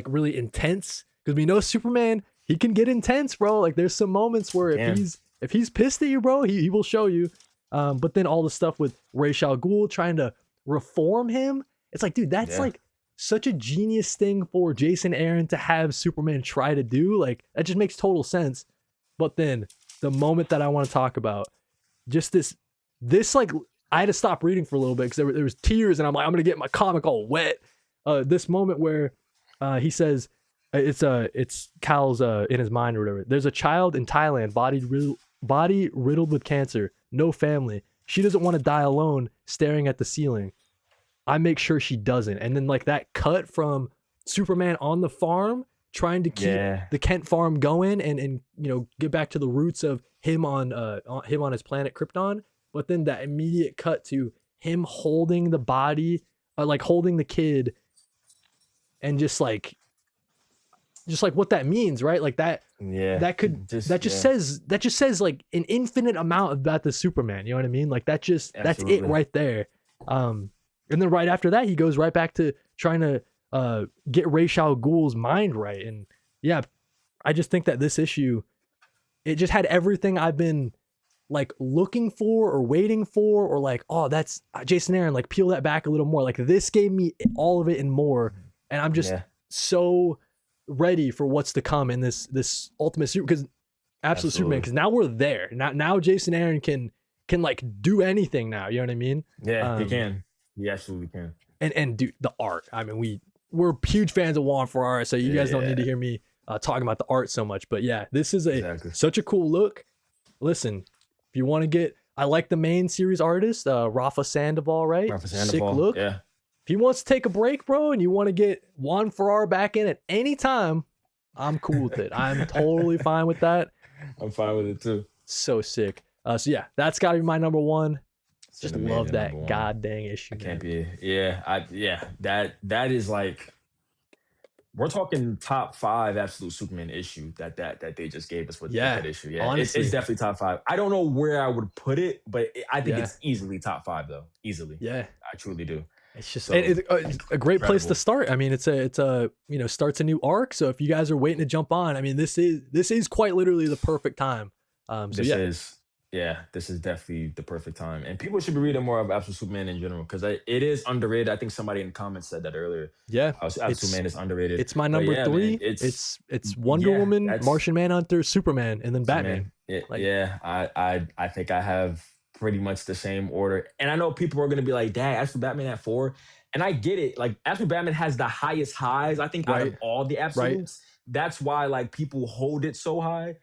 really intense. Because we know Superman, he can get intense, bro. Like there's some moments where Can. if he's pissed at you, bro, he will show you. But then all the stuff with Ra's al Ghul trying to reform him, it's like, dude, that's Yeah. like such a genius thing for Jason Aaron to have Superman try to do. Like that just makes total sense. But then the moment that I want to talk about, just this like I had to stop reading for a little bit because there was tears, and I'm like, I'm gonna get my comic all wet. This moment where he says it's Cal's in his mind or whatever. There's a child in Thailand, body riddled with cancer, no family. She doesn't want to die alone, staring at the ceiling. I make sure she doesn't. And then like that cut from Superman on the farm trying to keep Yeah. the Kent farm going and get back to the roots of him on his planet Krypton. But then that immediate cut to him holding the body, like holding the kid, and just like what that means, right? Like Yeah. that just says like an infinite amount about the Superman. You know what I mean? Like that's it Absolutely. right there. And then right after that, he goes right back to trying to get Ra's al Ghul's mind right. And yeah, I just think that this issue, it just had everything I've been like looking for or waiting for, or like, oh, that's Jason Aaron, like peel that back a little more. Like this gave me all of it and more. And I'm just Yeah. so ready for what's to come in this ultimate super, because absolute Superman, Absolutely. because now we're there. Now Jason Aaron can like do anything now. You know what I mean? Yeah. He Um, can. He absolutely can. and do the art. I mean, we're huge fans of Juan Ferrara, so you guys don't need to Yeah. hear me talking about the art so much. But yeah, this is Exactly. such a cool look. Listen, if you want to get, I like the main series artist, Rafa Sandoval, right? Rafa Sick Sandoval. look. Yeah. If he wants to take a break, bro, and you want to get Juan Ferrara back in at any time, I'm cool with it. I'm totally fine with that. I'm fine with it too. So sick. So yeah, that's got to be my number one. It's Just an love amazing that number one. god dang issue. I can't Man. be. Yeah. That is like, we're talking top 5 absolute Superman issue that they just gave us with Yeah, that issue. Yeah, honestly. it's definitely top 5. I don't know where I would put it, but I think Yeah. it's easily top 5 though. Easily. Yeah. I truly do. It's just So, it's a great place to incredible. start. I mean, it's a starts a new arc. So if you guys are waiting to jump on, I mean, this is quite literally the perfect time. So This is definitely the perfect time, and people should be reading more of Absolute Superman in general because it is underrated. I think somebody in the comments said that earlier. yeah, Absolute Superman is underrated. it's my But number yeah, 3. man, It's Wonder yeah, Woman, that's Martian Manhunter, Superman, and then Batman. Like- yeah. I think I have pretty much the same order, and I know people are gonna be like, "Dad, Absolute Batman at 4," and I get it. Like Absolute Batman has the highest highs, I think, out of Right. all the absolutes. That's why like people hold it so high,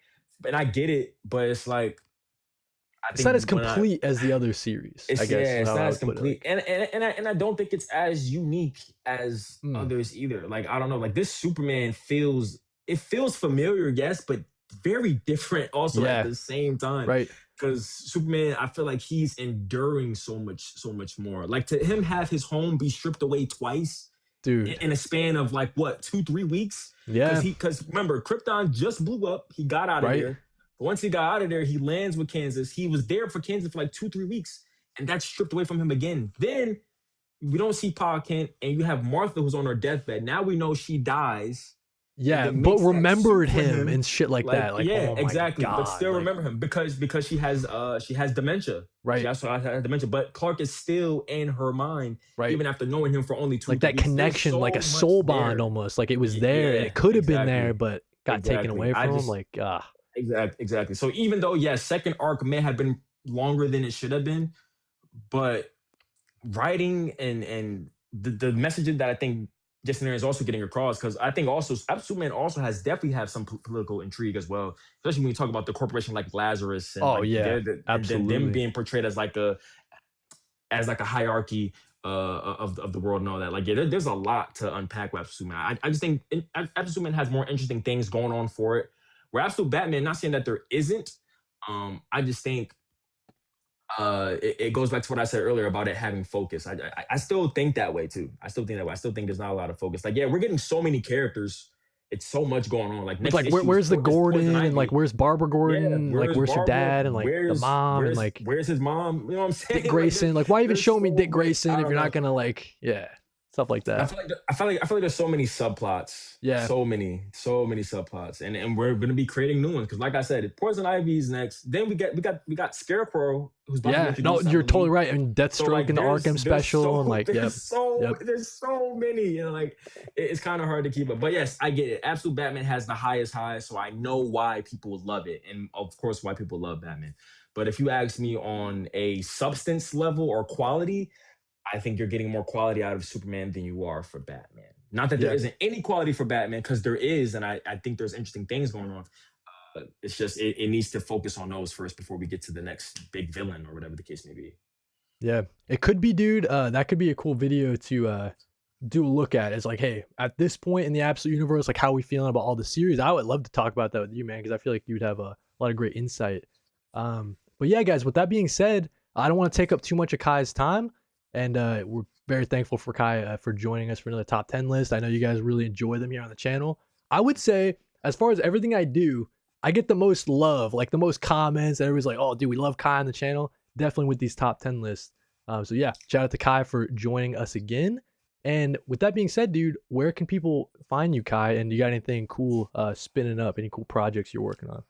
and I get it, but it's like I It's not as think when I complete as the other series, I It's guess yeah, is it's how not I as would put it. complete, Like, and I don't think it's as unique as mm, others either. Like I don't know, like this Superman feels familiar, yes, but very different also at yeah, the same time. right, Because Superman, I feel like he's enduring so much more. Like to him have his home be stripped away twice dude. in a span of like what 2 3 weeks. Yeah, Because remember, Krypton just blew up. He got out of right. there. But once he got out of there, he lands with Kansas. He was there for Kansas for like 2 3 weeks, and that's stripped away from him again. Then we don't see Pa Kent, and you have Martha who's on her deathbed. Now we know she dies, and Yeah, then but makes that suit remembered for him him. and shit like Like, that. Like, yeah, oh my exactly. But god, still like, remember him because she has dementia. She right, also has dementia. But Clark is still in her mind, right. even after knowing him for only two, Like three that weeks. There's connection, like so a much soul bond there. almost. Like it was there and Yeah, it could have been there, exactly. but got taken Exactly. away I from him. just Like, ah, exactly. So even though yes, second arc may have been longer than it should have been, but writing and the messaging that I think Justin Aaron is also getting across, because I think also Superman also has definitely have some political intrigue as well, especially when you talk about the corporation like Lazarus and oh like yeah, and then them absolutely. being portrayed as like a hierarchy of the world and all that. Like yeah, there's a lot to unpack with Superman. I just think Absolute Superman has more interesting things going on for it. Where Absolute Batman, not saying that there isn't. I just think it goes back to what I said earlier about it having focus. I still think that way too. I still think that way. I still think there's not a lot of focus. Like, yeah, we're getting so many characters. It's so much going on. Like With next like issue where's the is Poison Gordon and like Ivy. where's Barbara Yeah, Gordon? Like where's where's her Barbara? dad and like the mom and like Where's his mom? You know what I'm Dick saying? Like Grayson. Like why even there's show me so Dick many. Grayson I if don't you're not know. gonna like, yeah, stuff like I that. feel like I feel like there's so many subplots, Yeah. so many subplots, and we're gonna be creating new ones because, like I said, Poison Ivy's next. Then we got Scarecrow who's about to be Yeah, no, introduced, I you're totally believe. right. And So Deathstroke like in the Arkham special and like, yep, yep. there's so many, like it's kind of hard to keep up. But yes, I get it. Absolute Batman has the highest high, so I know why people love it, and of course why people love Batman. But if you ask me on a substance level or quality, I think you're getting more quality out of Superman than you are for Batman. Not that there Yeah. isn't any quality for Batman, because there is, and I think there's interesting things going on. It's just it needs to focus on those first before we get to the next big villain or whatever the case may be. Yeah. It could be, dude. That could be a cool video to do a look at. It's like, hey, at this point in the Absolute Universe, like how we feeling about all the series. I would love to talk about that with you, man, because I feel like you'd have a lot of great insight. But yeah, guys, with that being said, I don't want to take up too much of Kai's time. And we're very thankful for Kai for joining us for another top 10 list. I know you guys really enjoy them here on the channel. I would say, as far as everything I do, I get the most love, like the most comments. Everybody's like, oh, dude, we love Kai on the channel. Definitely with these top 10 lists. So yeah, shout out to Kai for joining us again. And with that being said, dude, where can people find you, Kai? And you got anything cool spinning up? Any cool projects you're working on?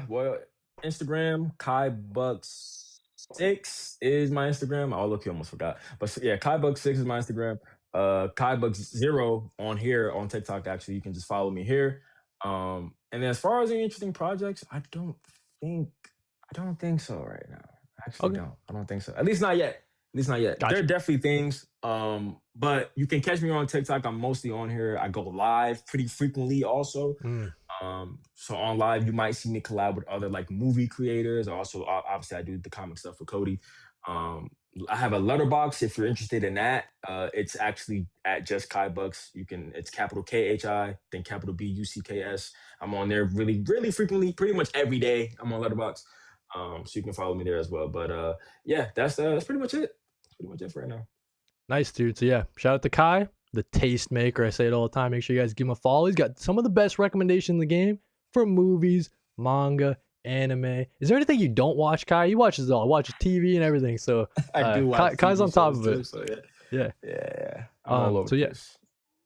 Well, Instagram KhiBucks6 is my Instagram. Oh, look, you almost forgot. But yeah, KhiBucks6 is my Instagram. KhiBucks0 on here on TikTok. Actually, you can just follow me here. And then as far as any interesting projects, think I don't think so right now. I actually Okay, don't. I don't think so. At least not yet. At least not yet. There are gotcha. definitely things. But you can catch me on TikTok. I'm mostly on here. I go live pretty frequently also. Mm, So on live, you might see me collab with other like movie creators. Also, obviously, I do the comic stuff for Cody. Um, I have a letterbox if you're interested in that. It's actually at just Kai Bucks. It's capital KHI, then capital BUCKS. I'm on there really frequently, pretty much every day. I'm on letterbox. So you can follow me there as well. But yeah, that's pretty much it. That's pretty much it for right now. nice, dude. So yeah, shout out to Kai, the taste maker. I say it all the time. Make sure you guys give him a follow. He's got some of the best recommendations in the game for movies, manga, anime. Is there anything you don't watch, Kai? He watches it all. He watches TV and everything. So I do watch Kai's TV on top shows of it. too. So yeah, Yeah. yeah. I'm all over So the yeah, place.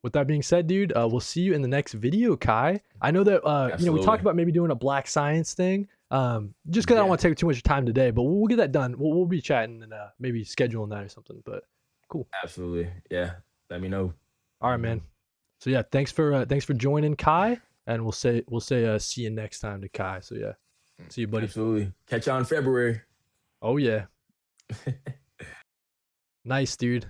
with that being said, dude, we'll see you in the next video, Kai. I know that we talked Absolutely. about maybe doing a Black Science thing. Just because I don't Yeah. want to take too much time today, but we'll get that done. We'll be chatting and maybe scheduling that or something. But cool. Absolutely. Yeah. Let me know. All Let right, me man. know. So yeah, thanks for joining, Kai, and we'll say see you next time to Kai. So yeah, see you, buddy. Absolutely. Catch you on February. Oh yeah, nice, dude.